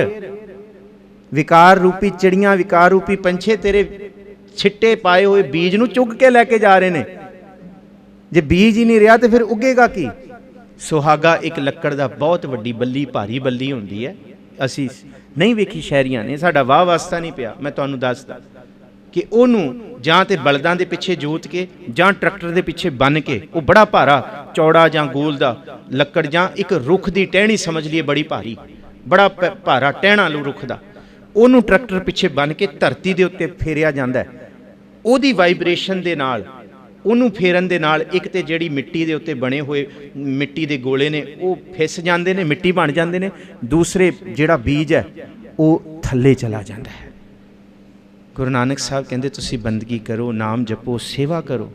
विकार रूपी चिड़ियां विकार रूपी पंछे तेरे छिट्टे पाए हुए बीज नूं चुग के लैके जा रहे ने। जे बीज ही नहीं रहा तो फिर उगेगा की? सुहागा एक लक्कड़ दा बहुत वड्डी बल्ली, भारी बल्ली होंदी है। असी नहीं वेखी शहरियां ने, साडा वाह वास्ता नहीं पिया। मैं तुहानूं दसदा कि ਉਹਨੂੰ ਜਾਂ ਤੇ ਬਲਦਾਂ ਦੇ ਪਿੱਛੇ ਜੋਤ ਕੇ ਜਾਂ ਟਰੈਕਟਰ ਦੇ ਪਿੱਛੇ ਬੰਨ ਕੇ, ਉਹ ਬੜਾ ਭਾਰਾ ਚੌੜਾ ਜਾਂ ਗੋਲ ਦਾ ਲੱਕੜ ਜਾਂ ਇੱਕ ਰੁੱਖ ਦੀ ਟਹਿਣੀ ਸਮਝ ਲਈਏ, ਬੜੀ ਭਾਰੀ, ਬੜਾ ਭਾਰਾ ਟਹਿਣਾ ਲੂ ਰੁੱਖ ਦਾ, ਉਹਨੂੰ ਟਰੈਕਟਰ ਪਿੱਛੇ ਬੰਨ ਕੇ ਧਰਤੀ ਦੇ ਉੱਤੇ ਫੇਰਿਆ ਜਾਂਦਾ। ਉਹਦੀ ਵਾਈਬ੍ਰੇਸ਼ਨ ਦੇ ਨਾਲ, ਉਹਨੂੰ ਫੇਰਨ ਦੇ ਨਾਲ ਇੱਕ ਤੇ ਜਿਹੜੀ ਮਿੱਟੀ ਦੇ ਉੱਤੇ ਬਣੇ ਹੋਏ ਮਿੱਟੀ ਦੇ ਗੋਲੇ ਨੇ ਉਹ ਫਿਸ ਜਾਂਦੇ ਨੇ, ਮਿੱਟੀ ਬਣ ਜਾਂਦੇ ਨੇ। ਦੂਸਰੇ ਜਿਹੜਾ ਬੀਜ ਹੈ ਉਹ ਥੱਲੇ ਚਲਾ ਜਾਂਦਾ ਹੈ। गुरु नानक साहब कहते तुसी बंदगी करो, नाम जपो, सेवा करो,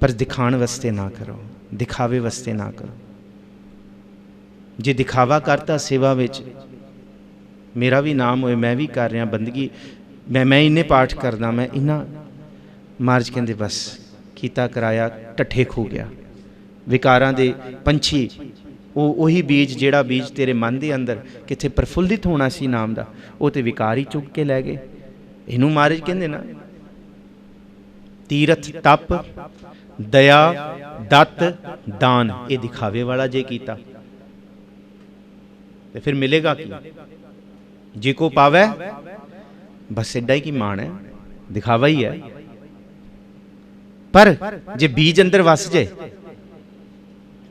पर दिखाण वास्ते ना करो, दिखावे वास्ते ना करो। जे दिखावा करता सेवा विच, मेरा भी नाम होए, मैं भी कर रहा बंदगी, मैं इन्ने पाठ करदा, मैं इन्ना, महाराज कहते बस कीता कराया टट्ठे खो गया। विकारां दे पंछी, ਉਹੀ ਬੀਜ ਜਿਹੜਾ ਬੀਜ ਤੇਰੇ ਮਨ ਦੇ ਅੰਦਰ ਕਿੱਥੇ ਪ੍ਰਫੁੱਲਿਤ ਹੋਣਾ ਸੀ ਨਾਮ ਦਾ, ਉਹ ਤੇ ਵਿਕਾਰ ਹੀ ਚੁੱਕ ਕੇ ਲੈ ਗਏ। ਇਹਨੂੰ ਮਹਾਰਾਜ ਕਹਿੰਦੇ ਨਾ, ਤੀਰਥ ਤਪ ਦਇਆ ਦਤ ਦਾਨ, ਇਹ ਦਿਖਾਵੇ ਵਾਲਾ ਜੇ ਕੀਤਾ ਤੇ ਫਿਰ ਮਿਲੇਗਾ ਕੀ? ਜੇ ਕੋ ਪਾਵੈ ਬਸ ਐਡਾ ਹੀ ਕੀ ਮਾਣ ਹੈ, ਦਿਖਾਵਾ ਹੀ ਹੈ। ਪਰ ਜੇ ਬੀਜ ਅੰਦਰ ਵਸ ਜਾਏ,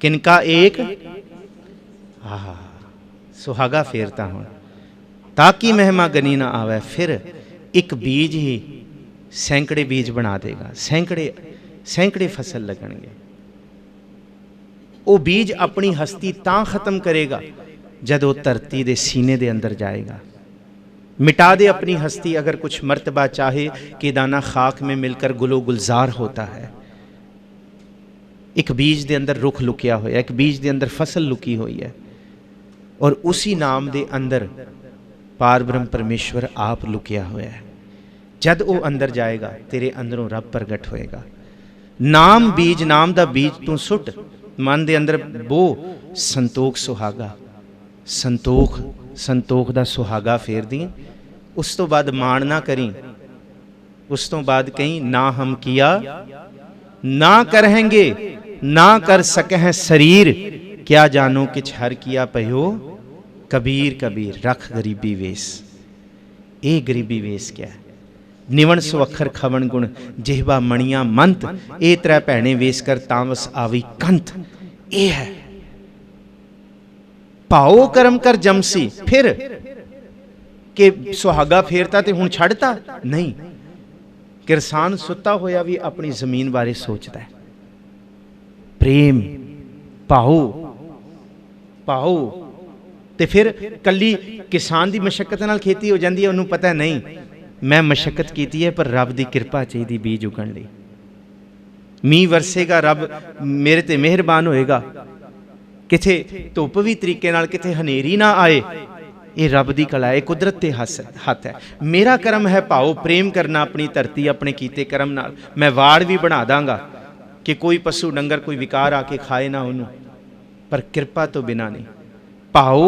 ਕਿਨਕਾ ਏਕ सुहागा फेरता हूँ ताकि महिमा गनी ना आवे। फिर एक बीज ही सैकड़े बीज बना देगा, सैकड़े फसल लगणगे। वो बीज अपनी हस्ती तां खत्म करेगा जब वो धरती दे सीने दे अंदर जाएगा। मिटा दे अपनी हस्ती अगर कुछ मर्तबा चाहे कि दाना खाक में मिलकर गुलो गुलजार होता है। एक बीज दे अंदर रुख लुकिया होया, एक बीज दे अंदर फसल लुकी हुई है, और उसी नाम दे अंदर पार ब्रह्म परमेश्वर आप लुकिया हुआ है। जद वो अंदर जाएगा तेरे अंदरों रब प्रगट होएगा। नाम बीज, नाम दा बीज तू सुट मन दे अंदर बो, संतोख सुहागा, संतोख दा सुहागा फेर दी। उस तो बाद माण ना करी, उस तो बाद कहीं ना हम किया ना करेंगे, ना कर सके हैं शरीर, क्या जानो किछ हर किया पयो कबीर कबीर। रख गरीबी वेश, ये गरीबी वेश क्या है? निवण सुअखर खवन गुण जिहबा मणिया मंत, ए त्रै भैणे वेश कर तामस आवी कंत। ये है भाओ कर्म कर जमसी। फिर के सुहागा फेरता ते हुण छड़ता नहीं। किरसान सुता होया भी अपनी जमीन बारे सोचता है। प्रेम भाओ भाओ, तो फिर कली किसान की मशक्कत नाल खेती हो जाती है। उन्होंने पता नहीं मैं मशक्कत की है, पर रब की कृपा चाहिए बीज उगण लई। मीह वरसेगा, रब मेरे ते मेहरबान होएगा, किथे धुप भी तरीके नाल, किथे हनेरी ना आए। ये रब की कला है, कुदरत के हथ है। मेरा कर्म है भाओ प्रेम करना अपनी धरती, अपने कीते कर्म नाल। मैं वाड़ भी बना दांगा कि कोई पशु डंगर कोई विकार आके खाए ना उन्होंने, पर कृपा तो बिना नहीं। भाओ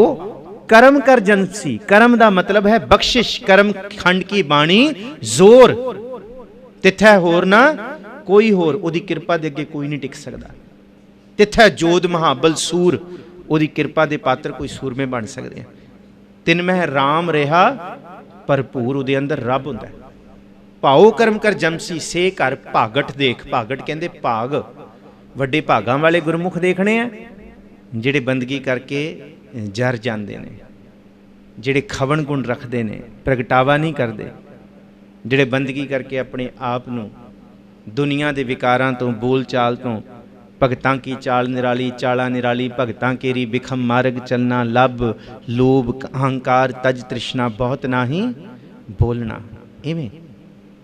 कर्म कर जनसी, कर्म का मतलब है बख्शिश। कर्म खंड की बाणी जोर, तिथै होर ना कोई होर, ओदी कृपा दे अगे कोई नहीं टिक सकता। तिथै जोध महाबल सूर, ओदी कृपा दे पात्र कोई सूरमे बन सकते हैं। तिन मह राम रहा भरपूर, उहदे अंदर रब हुंदा है। भाओ कर्म कर जमसी, से घर भागट देख। भागट कहंदे भाग, वड्डे भागां वाले गुरमुख देखने हैं, जिहड़े बंदगी करके जर जाते हैं, जिहड़े खवन गुण रखते हैं, प्रगटावा नहीं करते, जिहड़े बंदगी करके अपने आप नूं ਦੁਨੀਆ ਦੇ ਵਿਕਾਰਾਂ ਤੋਂ, ਬੋਲ ਚਾਲ ਤੋਂ, ਭਗਤਾਂ ਕੀ ਚਾਲ ਨਿਰਾਲੀ, ਚਾਲਾ ਨਿਰਾਲੀ, ਭਗਤਾਂ ਕੇਰੀ ਬਿਖਮ ਮਾਰਗ ਚਲਣਾ, ਲੱਭ ਲੋਭ ਅਹੰਕਾਰ ਤਜ ਤ੍ਰਿਸ਼ਨਾ, ਬਹੁਤ ਨਾਹੀ ਬੋਲਣਾ। ਇਵੇਂ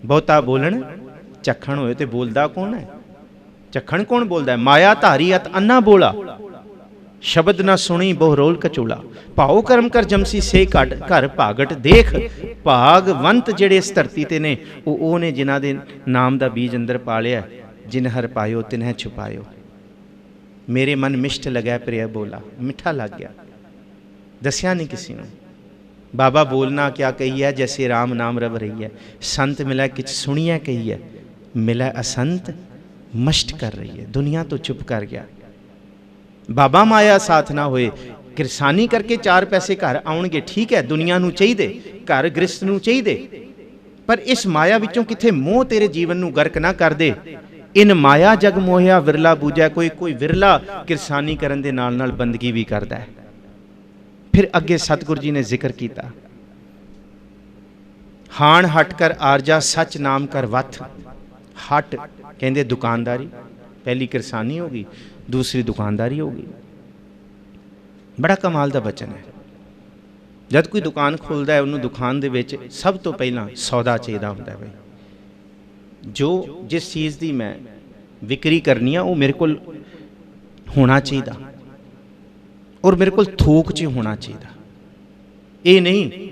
ਬਹੁਤਾ ਬੋਲਣ ਚੱਖਣ ਹੋਏ ਤੇ ਬੋਲਦਾ ਕੌਣ ਹੈ? ਚੱਖਣ ਕੌਣ ਬੋਲਦਾ ਹੈ? ਮਾਇਆ ਧਾਰੀ ਅਤ ਅੰਨਾ ਬੋਲਾ, ਸ਼ਬਦ ਨਾ ਸੁਣੀ ਬਹੁ ਰੋਲ ਕਚੋਲਾ। ਭਾਉ ਕਰਮ ਕਰ ਜਮਸੀ ਸੇ ਘਟ, ਘਰ ਭਾਗਟ ਦੇਖ। ਭਾਗਵੰਤ ਜਿਹੜੇ ਇਸ ਧਰਤੀ ਤੇ ਨੇ ਉਹ ਨੇ ਜਿਨ੍ਹਾਂ ਦੇ ਨਾਮ ਦਾ ਬੀਜ ਅੰਦਰ ਪਾਲਿਆ। ਜਿਨ ਹਰ ਪਾਇਓ ਤਿਨਹਿ ਛੁਪਾਇਓ। ਮੇਰੇ ਮਨ ਮਿਸ਼ਟ ਲਗੈ ਪ੍ਰਿਆ ਬੋਲਾ, ਮਿੱਠਾ ਲੱਗ ਗਿਆ, ਦੱਸਿਆ ਨਹੀਂ ਕਿਸੇ ਨੂੰ। ਬਾਬਾ ਬੋਲਣਾ ਕਿਆ ਕਹੀ ਹੈ, ਜੈਸੇ ਰਾਮ ਨਾਮ ਰਵ ਰਹੀ ਹੈ। ਸੰਤ ਮਿਲੈ ਕਿਛ ਸੁਣੀਐ ਕਹੀ ਹੈ, ਮਿਲੈ ਅਸੰਤ ਮਸ਼ਟ ਕਰ ਰਹੀ ਹੈ। ਦੁਨੀਆ ਤੋਂ ਚੁੱਪ ਕਰ ਗਿਆ। ਬਾਬਾ ਮਾਇਆ ਸਾਥ ਨਾ ਹੋਏ, ਕਿਰਸਾਨੀ ਕਰਕੇ 4 ਪੈਸੇ ਘਰ ਆਉਣਗੇ, ਠੀਕ ਹੈ, ਦੁਨੀਆ ਨੂੰ ਚਾਹੀਦੇ, ਘਰ ਗ੍ਰਸਥ ਨੂੰ ਚਾਹੀਦੇ, ਪਰ ਇਸ ਮਾਇਆ ਵਿੱਚੋਂ ਕਿੱਥੇ ਮੋਹ ਤੇਰੇ ਜੀਵਨ ਨੂੰ ਗਰਕ ਨਾ ਕਰ ਦੇ। ਇਨ ਮਾਇਆ ਜਗ ਮੋਹਿਆ ਵਿਰਲਾ ਬੂਝੈ, ਕੋਈ ਵਿਰਲਾ ਕਿਰਸਾਨੀ ਕਰਨ ਦੇ ਨਾਲ ਨਾਲ ਬੰਦਗੀ ਵੀ ਕਰਦਾ ਹੈ। ਫਿਰ ਅੱਗੇ ਸਤਿਗੁਰੂ ਜੀ ਨੇ ਜ਼ਿਕਰ ਕੀਤਾ, ਹਾਣ ਹਟ ਕਰ ਆਰਜਾ ਸੱਚ ਨਾਮ ਕਰ ਵਥ। ਹਟ ਕਹਿੰਦੇ ਦੁਕਾਨਦਾਰੀ, ਪਹਿਲੀ ਕਿਰਸਾਨੀ ਹੋ ਗਈ, ਦੂਸਰੀ ਦੁਕਾਨਦਾਰੀ ਹੋ ਗਈ। ਬੜਾ ਕਮਾਲ ਦਾ ਬਚਨ ਹੈ। ਜਦ ਕੋਈ ਦੁਕਾਨ ਖੋਲ੍ਹਦਾ ਹੈ, ਉਹਨੂੰ ਦੁਕਾਨ ਦੇ ਵਿੱਚ ਸਭ ਤੋਂ ਪਹਿਲਾਂ ਸੌਦਾ ਚਾਹੀਦਾ ਹੁੰਦਾ ਹੈ। ਬਈ ਜੋ ਜਿਸ ਚੀਜ਼ ਦੀ ਮੈਂ ਵਿਕਰੀ ਕਰਨੀ ਆ ਉਹ ਮੇਰੇ ਕੋਲ ਹੋਣਾ ਚਾਹੀਦਾ, ਔਰ ਮੇਰੇ ਕੋਲ ਥੋਕ 'ਚ ਹੋਣਾ ਚਾਹੀਦਾ। ਇਹ ਨਹੀਂ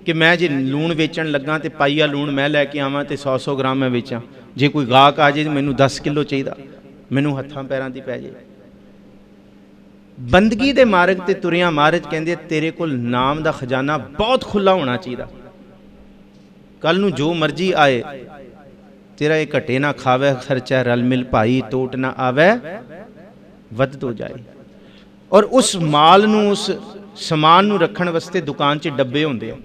ਕਿ ਮੈਂ ਜੇ ਲੂਣ ਵੇਚਣ ਲੱਗਾ ਤੇ ਪਾਈਆ ਲੂਣ ਮੈਂ ਲੈ ਕੇ ਆਵਾਂ ਤੇ 100-100 ਗ੍ਰਾਮ ਮੈਂ ਵੇਚਾਂ। ਜੇ ਕੋਈ ਗਾਹਕ ਆ ਜੇ ਮੈਨੂੰ 10 ਕਿਲੋ ਚਾਹੀਦਾ, ਮੈਨੂੰ ਹੱਥਾਂ ਪੈਰਾਂ ਦੀ ਪੈ ਜੇ। ਬੰਦਗੀ ਦੇ ਮਾਰਗ ਤੇ ਤੁਰਿਆ ਮਹਾਰਾਜ ਕਹਿੰਦੇ ਤੇਰੇ ਕੋਲ ਨਾਮ ਦਾ ਖਜ਼ਾਨਾ ਬਹੁਤ ਖੁੱਲਾ ਹੋਣਾ ਚਾਹੀਦਾ। ਕੱਲ ਨੂੰ ਜੋ ਮਰਜ਼ੀ ਆਏ, ਤੇਰਾ ਇਹ ਘਟੇ ਨਾ ਖਾਵੇ ਖਰਚਾ, ਰਲ ਮਿਲ ਭਾਈ ਟੋਟ ਨਾ ਆਵੇ ਵੱਧ ਤੋਂ ਜਾਏ। ਔਰ ਉਸ ਮਾਲ ਨੂੰ, ਉਸ ਸਮਾਨ ਨੂੰ ਰੱਖਣ ਵਾਸਤੇ ਦੁਕਾਨ 'ਚ ਡੱਬੇ ਹੁੰਦੇ ਆ,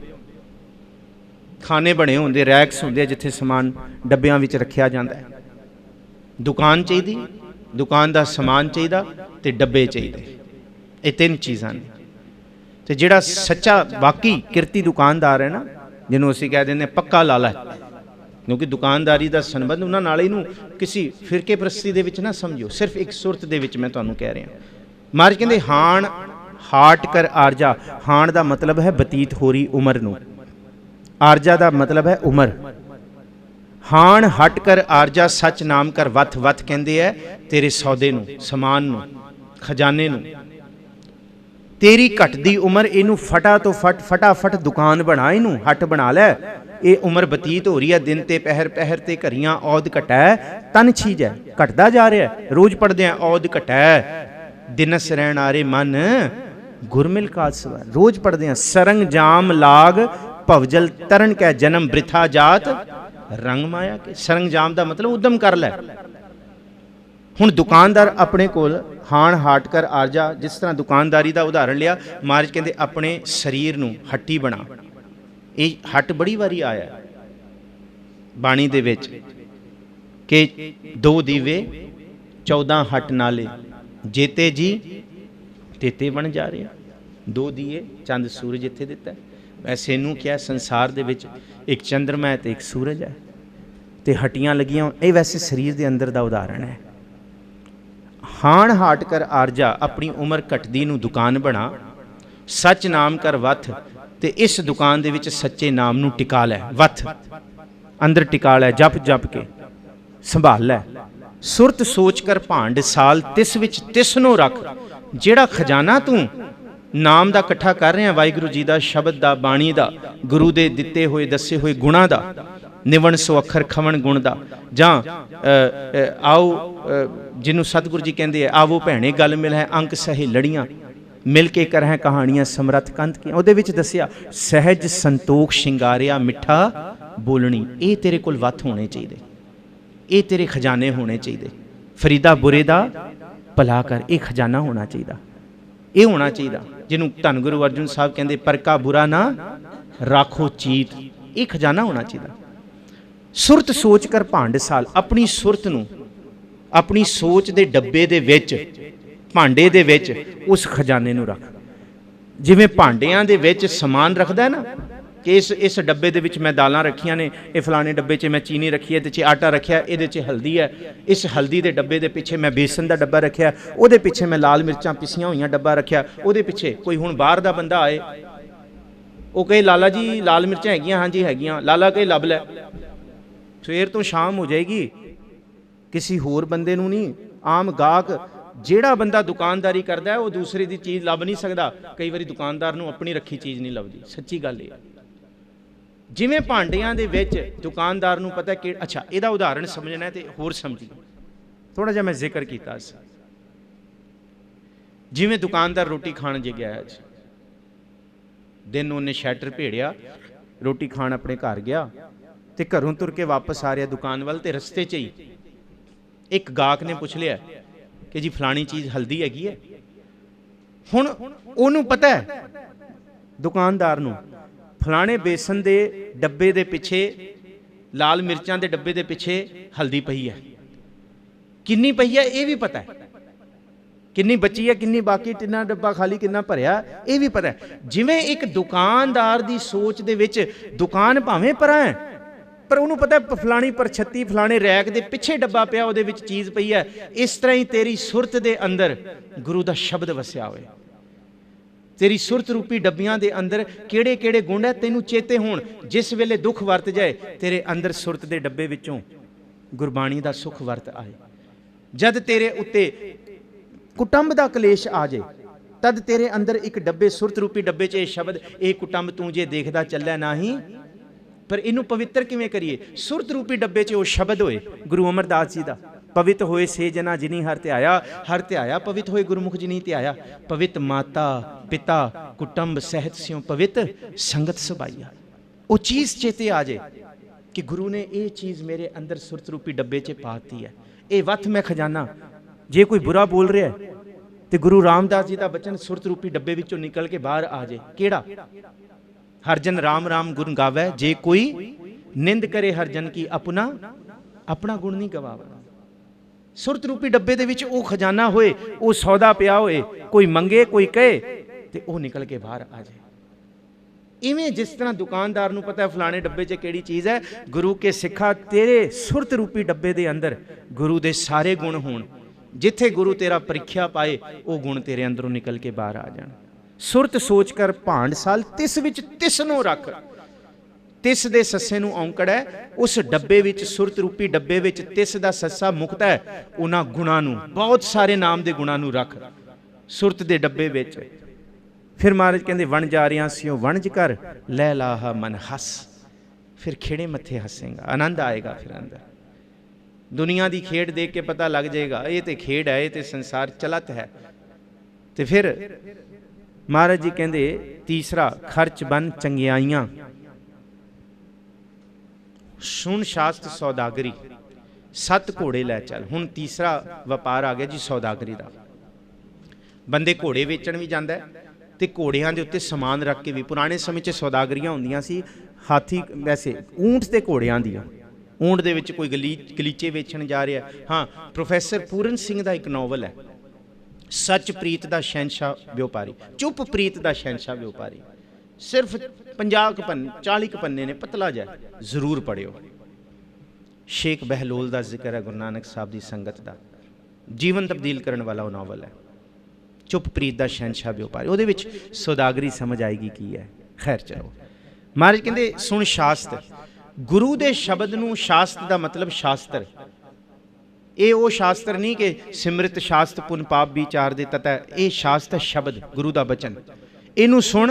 ਖਾਨੇ ਬਣੇ ਹੁੰਦੇ, ਰੈਕਸ ਹੁੰਦੇ ਆ ਜਿੱਥੇ ਸਮਾਨ ਡੱਬਿਆਂ ਵਿੱਚ ਰੱਖਿਆ ਜਾਂਦਾ ਹੈ। ਦੁਕਾਨ ਚਾਹੀਦੀ, ਦੁਕਾਨ ਦਾ ਸਮਾਨ ਚਾਹੀਦਾ ਤੇ ਡੱਬੇ ਚਾਹੀਦੇ। ਇਹ 3 ਚੀਜ਼ਾਂ ਨੇ। ਤੇ ਜਿਹੜਾ ਸੱਚਾ ਬਾਕੀ ਕਿਰਤੀ ਦੁਕਾਨਦਾਰ ਹੈ ਨਾ, ਜਿਹਨੂੰ ਅਸੀਂ ਕਹਿ ਦਿੰਦੇ ਪੱਕਾ ਲਾਲਾ, ਕਿਉਂਕਿ ਦੁਕਾਨਦਾਰੀ ਦਾ ਸੰਬੰਧ ਉਹਨਾਂ ਨਾਲ, ਇਹਨੂੰ ਕਿਸੇ ਫਿਰਕੇ ਪ੍ਰਸਤੀ ਦੇ ਵਿੱਚ ਨਾ ਸਮਝਿਓ, ਸਿਰਫ ਇੱਕ ਸੁਰਤ ਦੇ ਵਿੱਚ ਮੈਂ ਤੁਹਾਨੂੰ ਕਹਿ ਰਿਹਾ। ਮਹਾਰਾਜ ਕਹਿੰਦੇ ਹਾਣ ਹਾਟ ਕਰ ਆਰਜਾ। ਹਾਣ ਦਾ ਮਤਲਬ ਹੈ ਬਤੀਤ ਹੋ ਰਹੀ ਉਮਰ ਨੂੰ, ਆਰਜਾ ਦਾ ਮਤਲਬ ਹੈ ਉਮਰ। ਹਾਣ ਹਟ ਕਰ ਆਰਜਾ ਸੱਚ ਨਾਮ ਕਰ ਵਥ। ਵਥ ਕਹਿੰਦੇ ਹੈ ਤੇਰੇ ਸੌਦੇ ਨੂੰ, ਸਮਾਨ ਨੂੰ, ਖਜ਼ਾਨੇ ਨੂੰ। ਤੇਰੀ ਘਟਦੀ ਉਮਰ, ਇਹਨੂੰ ਫਟਾਫਟ ਦੁਕਾਨ ਬਣਾ, ਇਹਨੂੰ ਹੱਟ ਬਣਾ ਲੈ। ਇਹ ਉਮਰ ਬਤੀਤ ਹੋ ਰਹੀ ਹੈ, ਦਿਨ ਤੇ ਪਹਿਰ, ਪਹਿਰ ਤੇ ਘਰੀਆਂ ਔਦ ਘਟੈ, ਤਨ ਛੀਜੈ, ਘਟਦਾ ਜਾ ਰਿਹਾ। ਰੋਜ਼ ਪੜ੍ਹਦੇ ਆ ਔਦ ਘਟੈ, ਦਿਨਸ ਰਹਿਣ ਆਰੇ ਮਨ ਗੁਰਮਿਲ ਕਾਜ ਸਵਾਰ। ਰੋਜ਼ ਪੜ੍ਹਦੇ ਆ ਸਰੰਗ ਜਾਮ ਲਾਗ ਭਵਜਲ ਤਰਨ ਕੈ, ਜਨਮ ਬ੍ਰਿਥਾ ਜਾਤ ਰੰਗ ਮਾਇਆ ਕੇ। ਸਰੰਗ ਜਾਮ ਦਾ ਮਤਲਬ ਉਦਮ ਕਰ ਲੈ। ਹੁਣ ਦੁਕਾਨਦਾਰ ਆਪਣੇ ਕੋਲ ਹਾਣ ਹਾਟ ਕਰ ਆਰਜਾ, ਜਿਸ ਤਰ੍ਹਾਂ ਦੁਕਾਨਦਾਰੀ ਦਾ ਉਦਾਹਰਣ ਲਿਆ, ਮਹਾਰਾਜ ਕਹਿੰਦੇ ਆਪਣੇ ਸਰੀਰ ਨੂੰ ਹੱਟੀ ਬਣਾ। ਇਹ ਹੱਟ ਬੜੀ ਵਾਰੀ ਆਇਆ ਬਾਣੀ ਦੇ ਵਿੱਚ ਕਿ 2 ਦੀਵੇ 14 ਹੱਟ ਨਾਲੇ, ਜੇਤੇ ਜੀ ਤੇਤੇ ਬਣ ਜਾ ਰਿਹਾ। 2 ਦੀਏ, ਚੰਦ ਸੂਰਜ ਇੱਥੇ ਦਿੱਤਾ। ਵੈਸੇ ਇਹਨੂੰ ਕਿਹਾ ਸੰਸਾਰ ਦੇ ਵਿੱਚ ਇੱਕ ਚੰਦਰਮਾ ਹੈ ਤੇ ਇੱਕ ਸੂਰਜ ਹੈ, ਤੇ ਹੱਟੀਆਂ ਲੱਗੀਆਂ। ਇਹ ਵੈਸੇ ਸਰੀਰ ਦੇ ਅੰਦਰ ਦਾ ਉਦਾਹਰਣ ਹੈ। ਹਾਣ ਹਾਟ ਕਰ ਆਰਜਾ, ਆਪਣੀ ਉਮਰ ਘਟਦੀ ਨੂੰ ਦੁਕਾਨ ਬਣਾ। ਸੱਚ ਨਾਮ ਕਰ ਵਥ, ਤੇ ਇਸ ਦੁਕਾਨ ਦੇ ਵਿੱਚ ਸੱਚੇ ਨਾਮ ਨੂੰ ਟਿਕਾ ਲੈ। ਵਥ ਅੰਦਰ ਟਿਕਾ ਲੈ, ਜਪ ਜਪ ਕੇ ਸੰਭਾਲ ਲੈ। ਸੁਰਤ ਸੋਚ ਕਰ ਭਾਂਡ ਸਾਲ, ਤਿਸ ਵਿੱਚ ਤਿਸ ਨੂੰ ਰੱਖ। ਜਿਹੜਾ ਖਜ਼ਾਨਾ ਤੂੰ ਨਾਮ ਦਾ ਇਕੱਠਾ ਕਰ ਰਿਹਾ, ਵਾਹਿਗੁਰੂ ਜੀ ਦਾ, ਸ਼ਬਦ ਦਾ, ਬਾਣੀ ਦਾ, ਗੁਰੂ ਦੇ ਦਿੱਤੇ ਹੋਏ ਦੱਸੇ ਹੋਏ ਗੁਣਾਂ ਦਾ, ਨਿਵਣ ਸੋ ਅੱਖਰ ਖਵਣ ਗੁਣ ਦਾ, ਜਾਂ ਆਓ ਜਿਹਨੂੰ ਸਤਿਗੁਰੂ ਜੀ ਕਹਿੰਦੇ ਆ, ਆਵੋ ਭੈਣੇ ਗੱਲ ਮਿਲ ਹੈ ਅੰਕ ਸਹੇ ਲੜੀਆਂ, ਮਿਲ ਕੇ ਕਰਹਿ ਕਹਾਣੀਆਂ ਸਮਰੱਥ ਕੰਤ ਕੀ। ਉਹਦੇ ਵਿੱਚ ਦੱਸਿਆ ਸਹਿਜ ਸੰਤੋਖ ਸ਼ਿੰਗਾਰਿਆ ਮਿੱਠਾ ਬੋਲਣੀ। ਇਹ ਤੇਰੇ ਕੋਲ ਵੱਥ ਹੋਣੇ ਚਾਹੀਦੇ, ਇਹ ਤੇਰੇ ਖਜ਼ਾਨੇ ਹੋਣੇ ਚਾਹੀਦੇ। ਫਰੀਦਾ ਬੁਰੇ ਦਾ ਭਲਾ ਕਰ, ਇਹ ਖਜ਼ਾਨਾ ਹੋਣਾ ਚਾਹੀਦਾ। ਇਹ ਹੋਣਾ ਚਾਹੀਦਾ ਜਿਹਨੂੰ ਧੰਨ ਗੁਰੂ ਅਰਜਨ ਸਾਹਿਬ ਕਹਿੰਦੇ ਪਰਕਾ ਬੁਰਾ ਨਾ ਰਾਖੋ ਚੀਤ। ਇਹ ਖਜ਼ਾਨਾ ਹੋਣਾ ਚਾਹੀਦਾ। ਸੁਰਤ ਸੋਚ ਕਰ ਭਾਂਡ ਸਾਲ, ਆਪਣੀ ਸੁਰਤ ਨੂੰ, ਆਪਣੀ ਸੋਚ ਦੇ ਡੱਬੇ ਦੇ ਵਿੱਚ, ਭਾਂਡੇ ਦੇ ਵਿੱਚ ਉਸ ਖਜ਼ਾਨੇ ਨੂੰ ਰੱਖ। ਜਿਵੇਂ ਭਾਂਡਿਆਂ ਦੇ ਵਿੱਚ ਸਮਾਨ ਰੱਖਦਾ ਨਾ, कि इस डब्बे दे विच मैं दालां रखियां ने, ये फलाने डब्बे 'च मैं चीनी रखी है, ते आटा रखिया, ये हल्दी है, इस हल्दी के डब्बे के पिछे मैं बेसन का डब्बा रखिया, वो पिछे मैं लाल मिर्चां पिसियां हुई डब्बा रखिया, वो पिछे कोई हुण बाहर का बंदा आए, वो कहे लाला जी लाल मिर्चां हैगियां, हाँ जी हैगियां, लाला कहे लभ लै, सवेर तो शाम हो जाएगी, किसी होर बंदे नूं नहीं, आम गाहक ਜਿਹੜਾ ਬੰਦਾ ਦੁਕਾਨਦਾਰੀ ਕਰਦਾ ਉਹ ਦੂਸਰੇ ਦੀ ਚੀਜ਼ ਲੱਭ ਨਹੀਂ ਸਕਦਾ। ਕਈ ਵਾਰੀ ਦੁਕਾਨਦਾਰ ਨੂੰ ਆਪਣੀ ਰੱਖੀ ਚੀਜ਼ ਨਹੀਂ ਲੱਭਦੀ, ਸੱਚੀ ਗੱਲ ਇਹ ਹੈ। ਜਿਵੇਂ ਭਾਂਡਿਆਂ ਦੇ ਵਿੱਚ ਦੁਕਾਨਦਾਰ ਨੂੰ ਪਤਾ ਕਿ ਅੱਛਾ ਇਹਦਾ ਉਦਾਹਰਣ ਸਮਝਣਾ ਤੇ ਹੋਰ ਸਮਝੀ, ਥੋੜਾ ਜਿਹਾ ਮੈਂ ਜ਼ਿਕਰ ਕੀਤਾ ਸੀ। ਜਿਵੇਂ ਦੁਕਾਨਦਾਰ ਰੋਟੀ ਖਾਣ ਜੇ ਗਿਆ ਅੱਜ ਦਿਨ, ਉਹਨੇ ਸ਼ੈਟਰ ਭੇੜਿਆ, ਰੋਟੀ ਖਾਣ ਆਪਣੇ ਘਰ ਗਿਆ ਤੇ ਘਰੋਂ ਤੁਰ ਕੇ ਵਾਪਸ ਆ ਰਿਹਾ ਦੁਕਾਨ ਵੱਲ, ਤੇ ਰਸਤੇ 'ਚ ਹੀ ਇੱਕ ਗਾਹਕ ਨੇ ਪੁੱਛ ਲਿਆ कि जी फलानी चीज़ हल्दी हैगी है। हुण ओनू पता है दुकानदार नू फलाने बेसन के डब्बे के पिछे, लाल मिर्चां के डब्बे के पिछे हल्दी पई है, किन्नी पई है ये भी पता है, किन्नी बची है किन्नी बाकी, किन्ना डब्बा खाली किन्ना भरिया ये भी पता है। जिवें एक दुकानदार की सोच दे विच दुकान भावें परां है पर उन्होंने पता है फलानी परछत्ती फलाने रैक के पिछे डब्बा पिया, वो चीज़ पई है। इस तरह ही तेरी सुरत के अंदर गुरु का शब्द वसिया होए, तेरी सुरत रूपी डब्बियां के अंदर केड़े केड़े गुण है तेनू चेते होण, जिस वेले दुख वरत जाए तेरे अंदर सुरत के डब्बे विचों गुरबाणी का सुख वरत आए। जद तेरे उत्ते कुटुंब का कलेश आ जाए तद तेरे अंदर एक डब्बे सुरत रूपी डब्बे च शब्द, ये कुटुंब तू जे देखदा चलिया नहीं, पर इनू पवित्र किवें करिए? सुरत रूपी डब्बे च वो शब्द होए गुरु अमरदास जी का, पवित्र होए से जना जिनी हर त्याया, पवित्र होए गुरुमुख जिनी त्याया, पवित्र माता पिता कुटुंब सहित स्यों पवित्र संगत सुभाइया। वो चीज़ चेते आ जाए कि गुरु ने ये चीज़ मेरे अंदर सुरत रूपी डब्बे च पाती है, ये वथ मैं खजाना। जे कोई बुरा बोल रहा है तो गुरु रामदास जी का बचन सुरत रूपी डब्बे विचों निकल के बाहर आ जाए, केड़ा? हरजन राम राम गुण गावै, जे कोई निंद करे हरजन की अपना अपना गुण नहीं गवावे। सुरत रूपी डब्बे दे विच वो खजाना होए, वो सौदा पिया होए, कोई मंगे कोई कहे ते वो निकल के बाहर आ जाए। इवें जिस तरह दुकानदार नूं पता है फलाने डब्बे च केड़ी चीज़ है, गुरु के सिखा तेरे सुरत रूपी डब्बे दे अंदर गुरु दे सारे गुण होण, जिथे गुरु तेरा परीक्षा पाए वो गुण तेरे अंदरों निकल के बाहर आ जाण। सुरत सोच कर भांड साल तिस विच तिस नूं रख, तिस दे सस्से नूं औंकड़ है, उस डब्बे विच सुरत रूपी डब्बे विच तिस दा सस्सा मुक्त है, उन्हां गुणां नूं बहुत सारे नाम दे गुणां नूं रख सुरत दे डब्बे विच। फिर महाराज कहंदे वण जा रियां सियों वणज कर, लै लाहा मन हस, फिर खिड़े मत्थे हसेगा, आनंद आएगा। फिर अंदर दुनिया की खेड देख के पता लग जाएगा ये तो खेड है, ये तो संसार चलत है। तो फिर महाराज जी कहते तीसरा खर्च बन चंगियाइयां, सुन शास्त्र सौदागरी, सत घोड़े लै चल। हुण तीसरा व्यापार आ गया जी सौदागरी का। बंदे घोड़े वेचण भी जांदा है ते घोड़ियां दे उत्ते समान रख के भी। पुराने समय च सौदागरियां हुंदियां सी, हाथी वैसे ऊंट ते घोड़ियां दियां। ऊंट दे विच कोई गलीचे वेचण जा रहा है। हाँ, प्रोफैसर पूरन सिंह का एक नॉवल है सच प्रीत दा शहनशाह व्यापारी, चुप प्रीत दा शहनशाह व्यापारी, सिर्फ 50 पन्ने 40 पन्ने ने, पतला जा, जरूर पढ़ियो। शेख बहलोल का जिक्र है, गुरु नानक साहब की संगत का जीवन तब्दील करने वाला वो नॉवल है चुप प्रीत दा शहनशाह व्यापारी। उहदे विच सौदागरी समझ आएगी की है। खैर चलो, महाराज कहते सुन शास्त्र, गुरु दे शब्द नूं, शास्त्र का मतलब शास्त्र, ये वो शास्त्र नहीं कि सिमरत शास्त्र पुन पाप विचार दे तता, ये शास्त्र शब्द गुरु का बचन। इनू सुन,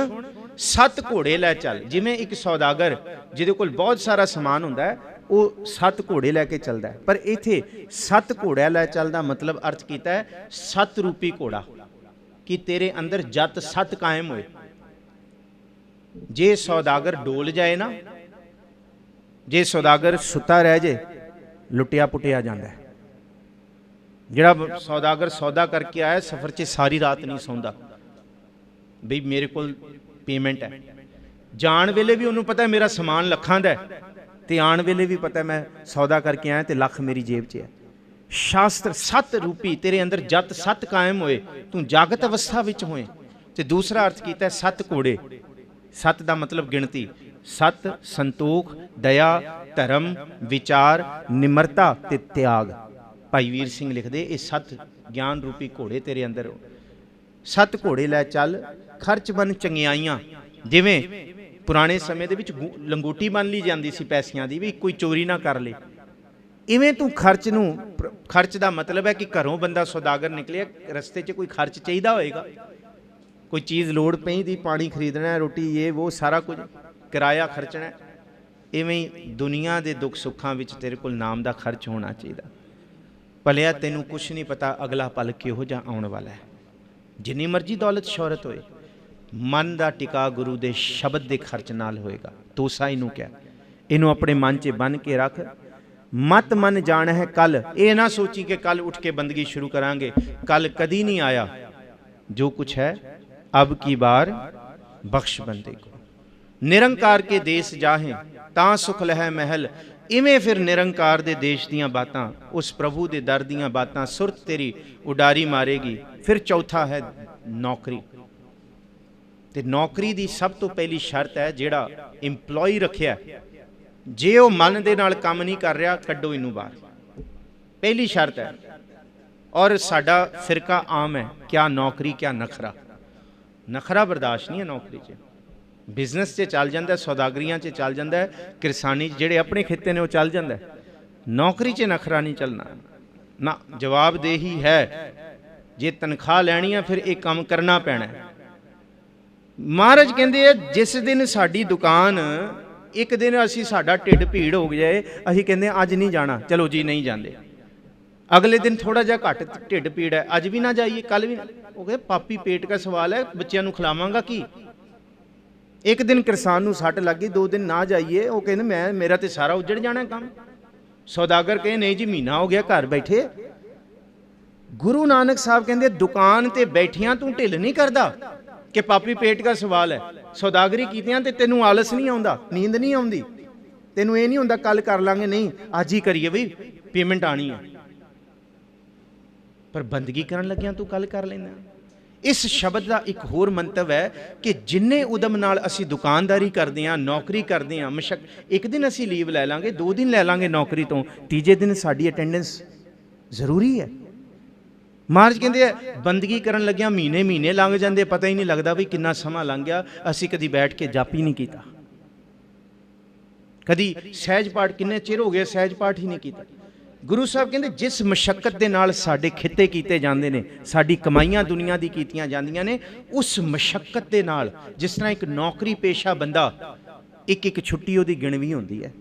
सत घोड़े लै चल। जिमें एक सौदागर जिहदे कोल बहुत सारा समान हुंदा है, वो 7 घोड़े लैके चलता है, पर इत्थे 7 घोड़ा लै चल दा मतलब अर्थ किया है 7 रूपी घोड़ा, कि तेरे अंदर जत 7 कायम होए। जे सौदागर डोल जाए ना, जे सौदागर सुता रह जाए, लुटिया पुटिया जाता है। जिहड़ा सौदागर सौदा करके आया, सफर च सारी रात नहीं सौंदा, बई मेरे को पेमेंट है। जान वेले भी उन्होंने पता है मेरा समान लखां दा है, ते आन वेले भी पता है मैं सौदा करके आया तो लख मेरी जेब च है। शास्त्र 7 रूपी, तेरे अंदर जत 7 कायम होए, तू जागत अवस्था विच होए। ते दूसरा अर्थ किया 7 घोड़े, सत का मतलब गिणती, सत संतोख, दया, धर्म, विचार, निमरता ते त्याग। भाई वीर सिंह लिखते ये सत ज्ञान रूपी घोड़े तेरे अंदर, सत घोड़े लै चल, खर्च बन चंगियाइयां। जिवें पुराने समय दे विच लंगोटी बन ली जाती सी पैसिਆਂ ਦੀ भी कोई चोरी ना कर ले, इवें तू खर्च नूं, खर्च का मतलब है कि घरों बंदा सौदागर निकलिया, रस्ते 'च कोई खर्च चाहिए होएगा, कोई चीज़ लोड़ पई दी, पानी खरीदना, रोटी ये वो सारा कुछ, किराया खर्चना। इवें दुनिया के दुख सुखां विच तेरे कोल नाम का खर्च होना चाहिए। भलिया तैनूं कुछ नहीं पता अगला पल किहो जिहा आउण वाला है। जिन्नी मर्जी दौलत शौहरत होए, मन का टिका गुरु के शब्द के खर्च नाल होएगा। तोसा इनू क्या, इनू अपने मन च बन के रख। मत मन जान है कल, ये ना सोची कि कल उठ के बंदगी शुरू करांगे, कल कदी नहीं आया। जो कुछ है अब की बार बख्श बंदे को। निरंकार के देश जाहें तां सुख लहै महल, इवें फिर निरंकार दे देश दियां बातां, उस प्रभु दे दर दियां बातां सुरत तेरी उडारी मारेगी। फिर चौथा है नौकरी, ते नौकरी दी सब तो पहली शर्त है, जेड़ा इंपलॉय रखिया जे वो मन दे नाल काम नहीं कर रहा, कड्डो इनू बाहर, पहली शर्त है। और साडा फिरका आम है, क्या नौकरी क्या नखरा। नखरा बर्दाश्त नहीं है नौकरी च, बिजनेस से चल जाता है, सौदागरियां च चल जाता है, किरसानी जेड़े अपने खिते ने वो चल जाता है, नौकरी च नखरा नहीं चलना ना। जवाबदेही है, जे तनख्वाह लैनी है फिर एक काम करना पैना है। महाराज कहते हैं जिस दिन साडी दुकान, एक दिन असी साडा ढिड भीड़ हो जाए, असी कहते अज नहीं जाना, चलो जी नहीं जाते। अगले दिन थोड़ा जा घट ढिड पीड़ है, अज भी ना जाइए, कल भी ना। वो कहते पापी पेट का सवाल है, बच्चों को खिलावांगा की। एक दिन किसान नूं सट लग गई, 2 दिन ना जाइए, वो कहते मैं मेरा तो सारा उजड़ जाना काम। सौदागर कहे नहीं जी महीना हो गया घर बैठे। गुरु नानक साहब कहते दुकान ते बैठिया तू ढिल नहीं करता कि पापी पेट का सवाल है। सौदागरी कीतियां ते तेनू आलस नहीं आउंदा, नींद नहीं आउंदी, तेनू ये नहीं हुंदा कल कर लांगे, नहीं अज ही करिए बई पेमेंट आनी है। पर बंदगी करन लग्या तू कल कर लेना। इस शब्द का एक होर मंतव है कि जिन्ने उदम नाल असी दुकानदारी करते हैं, नौकरी करते हैं, मशक एक दिन असी लीव लै लांगे, 2 दिन लै लांगे नौकरी तो, तीजे दिन साडी अटेंडेंस जरूरी है। महाराज कहते बंदगी करन लग्या महीने महीने लंघ जाते, पता ही नहीं लगता भी कितना समा लंघ गया, असी कदी बैठ के जाप ही नहीं किया, कदी सहज पाठ, किन्ने चिर हो गया सहज पाठ ही नहीं किया। गुरु साहब कहते जिस मशक्कत के नाल साडे खिते कीते जांदे ने, साडी कमाइयां दुनिया दी कीतियां जांदियां ने, उस मशक्कत के नाल, जिस तरह एक नौकरी पेशा बंदा एक एक छुट्टी उहदी गिणवी हुंदी है,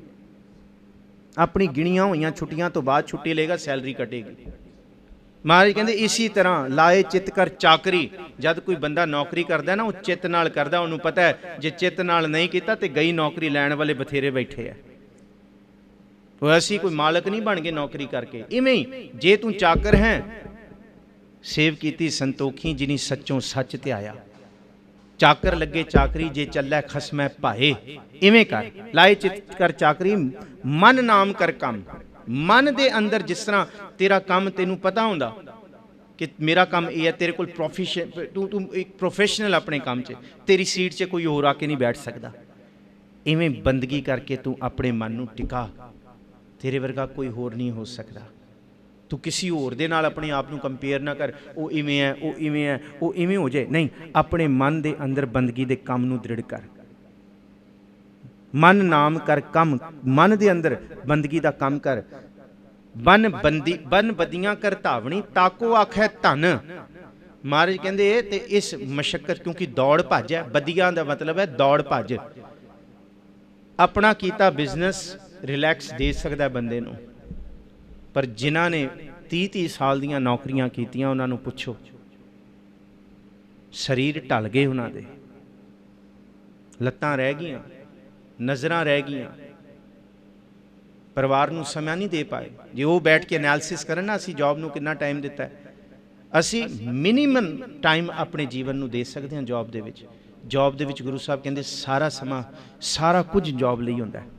अपनी गिणियां होईयां छुट्टियां तो बाद छुट्टी लेगा, सैलरी कटेगी। महाराज कहते इसी तरह लाए चित कर चाकरी, जब कोई बंदा नौकरी करता ना, वो चित नाल करदा, उन्होंने पता है जे चित नाल नहीं किया तो गई नौकरी लैण वाले बथेरे बैठे है, वो असी कोई मालक नहीं बन गए नौकरी करके। इवें ही जे तू चाकर है, सेव कीती संतोखी जिनी सच्चों सच त्याया, चाकर लगे चाकरी जे चलै खसमै भाए। इवें कर लाए चित कर चाकरी, मन नाम कर कम। मन दे अंदर जिस तरह तेरा काम तेनू पता होंदा कि मेरा काम ये है, तेरे को तू एक प्रोफेशनल अपने काम च, तेरी सीट से कोई होर आके नहीं बैठ सकता। इवें बंदगी करके तू अपने मन नू टिका, तेरे वर्गा कोई होर नहीं हो सकता। तू किसी होर दे नाल अपने आप नू कंपेयर ना कर, वो इवें है, वो इवें है, वो इवें हो जाए, नहीं, अपने मन दे अंदर बंदगी दे काम नू दृढ़ कर। मन नाम कर कम, मन दे अंदर बंदगी दा काम कर। बन बंदी बन बदियां कर धावनी, ताको आखै धन। महाराज कहते ते इस मशक्कत, क्योंकि दौड़ भज है, बदियां दा मतलब है दौड़ भज। अपना कीता बिजनेस रिलैक्स दे सकता है बंदे नू, पर जिन्हां ने 30-30 साल दियां नौकरियां कीतियां, उन्हां नू पुछो, शरीर ढल गए उन्हां दे, लत्तां रह गईयां, नज़रां रह गईयां, परिवार नू समय नहीं दे पाए। जे वो बैठ के एनालिसिस करन ना, असी जॉब नू कितना टाइम दिता है, असी मिनीमम टाइम अपने जीवन नू दे सकते हैं जॉब दे विच। जॉब दे विच गुरु साहब कहते सारा समा, सारा कुछ जॉब लई हुंदा है।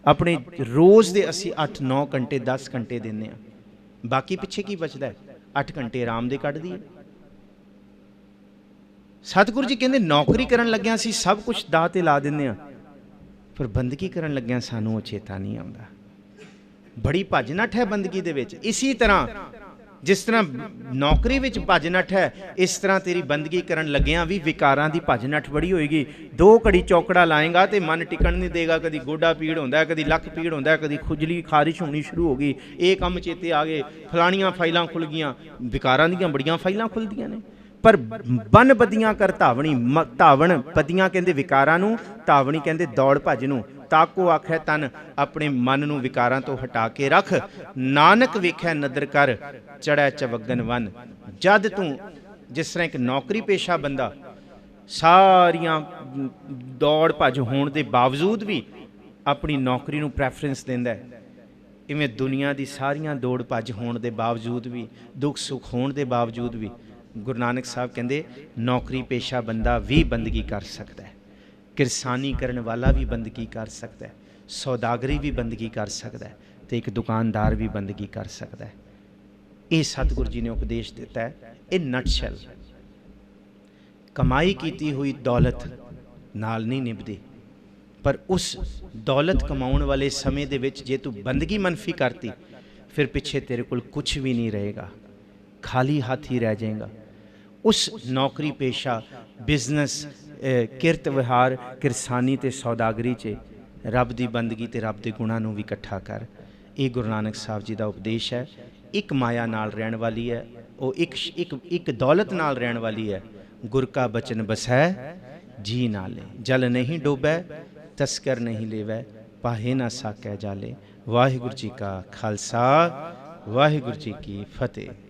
अपने रोज़ दे असी 8-9 घंटे 10 घंटे देने हैं, बाकी पिछे की बचता है, 8 घंटे आराम दे कढ़ दिए। सतगुरु जी कहते नौकरी करन लग्या सी सब कुछ दाह ते ला दिंदे आ, पर बंदगी करन लग्या सानू वो चेता नहीं आउंदा। बड़ी भज नठ है बंदगी दे विच। इसी तरह जिस तरह नौकरी विच भज नठ है, इस तरह तेरी बंदगी करन लग्या भी विकारां दी भज नठ बड़ी होएगी। दो घड़ी चौकड़ा लाएगा तो मन टिकन नहीं देगा, कभी गोडा पीड़ होंदा, कभी लक पीड़ होंदा, कभी खुजली खारिश होनी शुरू हो गई, ये काम चेते आ गए, फलानियां फाइलां खुल गईयां। विकारां दियां बड़ियां फाइलां खुलदियां ने, पर बन बदियां कर धावनी, धावन बदियां कहंदे विकारां नूं, धावनी कहंदे दौड़ भज नूं। ताको आखै तन अपने मन नूं विकारां तो हटा के रख, नानक वेखै नदर कर चढ़ै चवगन वन। जद तू जिस तरह एक नौकरी पेशा बंदा सारियां दौड़ भज होने के बावजूद भी अपनी नौकरी नूं प्रैफरेंस दिंदा है, इवें दुनिया की सारियां दौड़ भज होने के बावजूद भी, दुख सुख होने के बावजूद भी गुरु नानक साहब कहते नौकरी पेशा बंदा भी बंदगी कर सकता है, किरसानी करने वाला भी बंदगी कर सकता है, सौदागरी भी बंदगी कर सकता है, तो एक दुकानदार भी बंदगी कर सकता है। ये सतगुरु जी ने उपदेश दिता है। ये नटशल कमाई की हुई दौलत नाल नहीं निभदी, पर उस दौलत कमाउण वाले समय दे विच जे तू बंदगी मनफी करती, फिर पिछे तेरे कोल कुछ भी नहीं रहेगा, खाली हाथ ही रह जाएगा। उस नौकरी पेशा बिजनेस किरत विहार किरसानी ते सौदागरी च रब की बंदगी ते रब के गुणां नूं भी इकट्ठा कर। ये गुरु नानक साहब जी का उपदेश है। एक माया नाल रहन वाली है, वो एक दौलत नाल रहन वाली है। गुर का बचन बसै जी नाले, जल नहीं डोबै तस्कर नहीं लेवै, पाहे ना साकै जाले। वाहिगुरू जी का खालसा, वाहिगुरू जी की फतेह।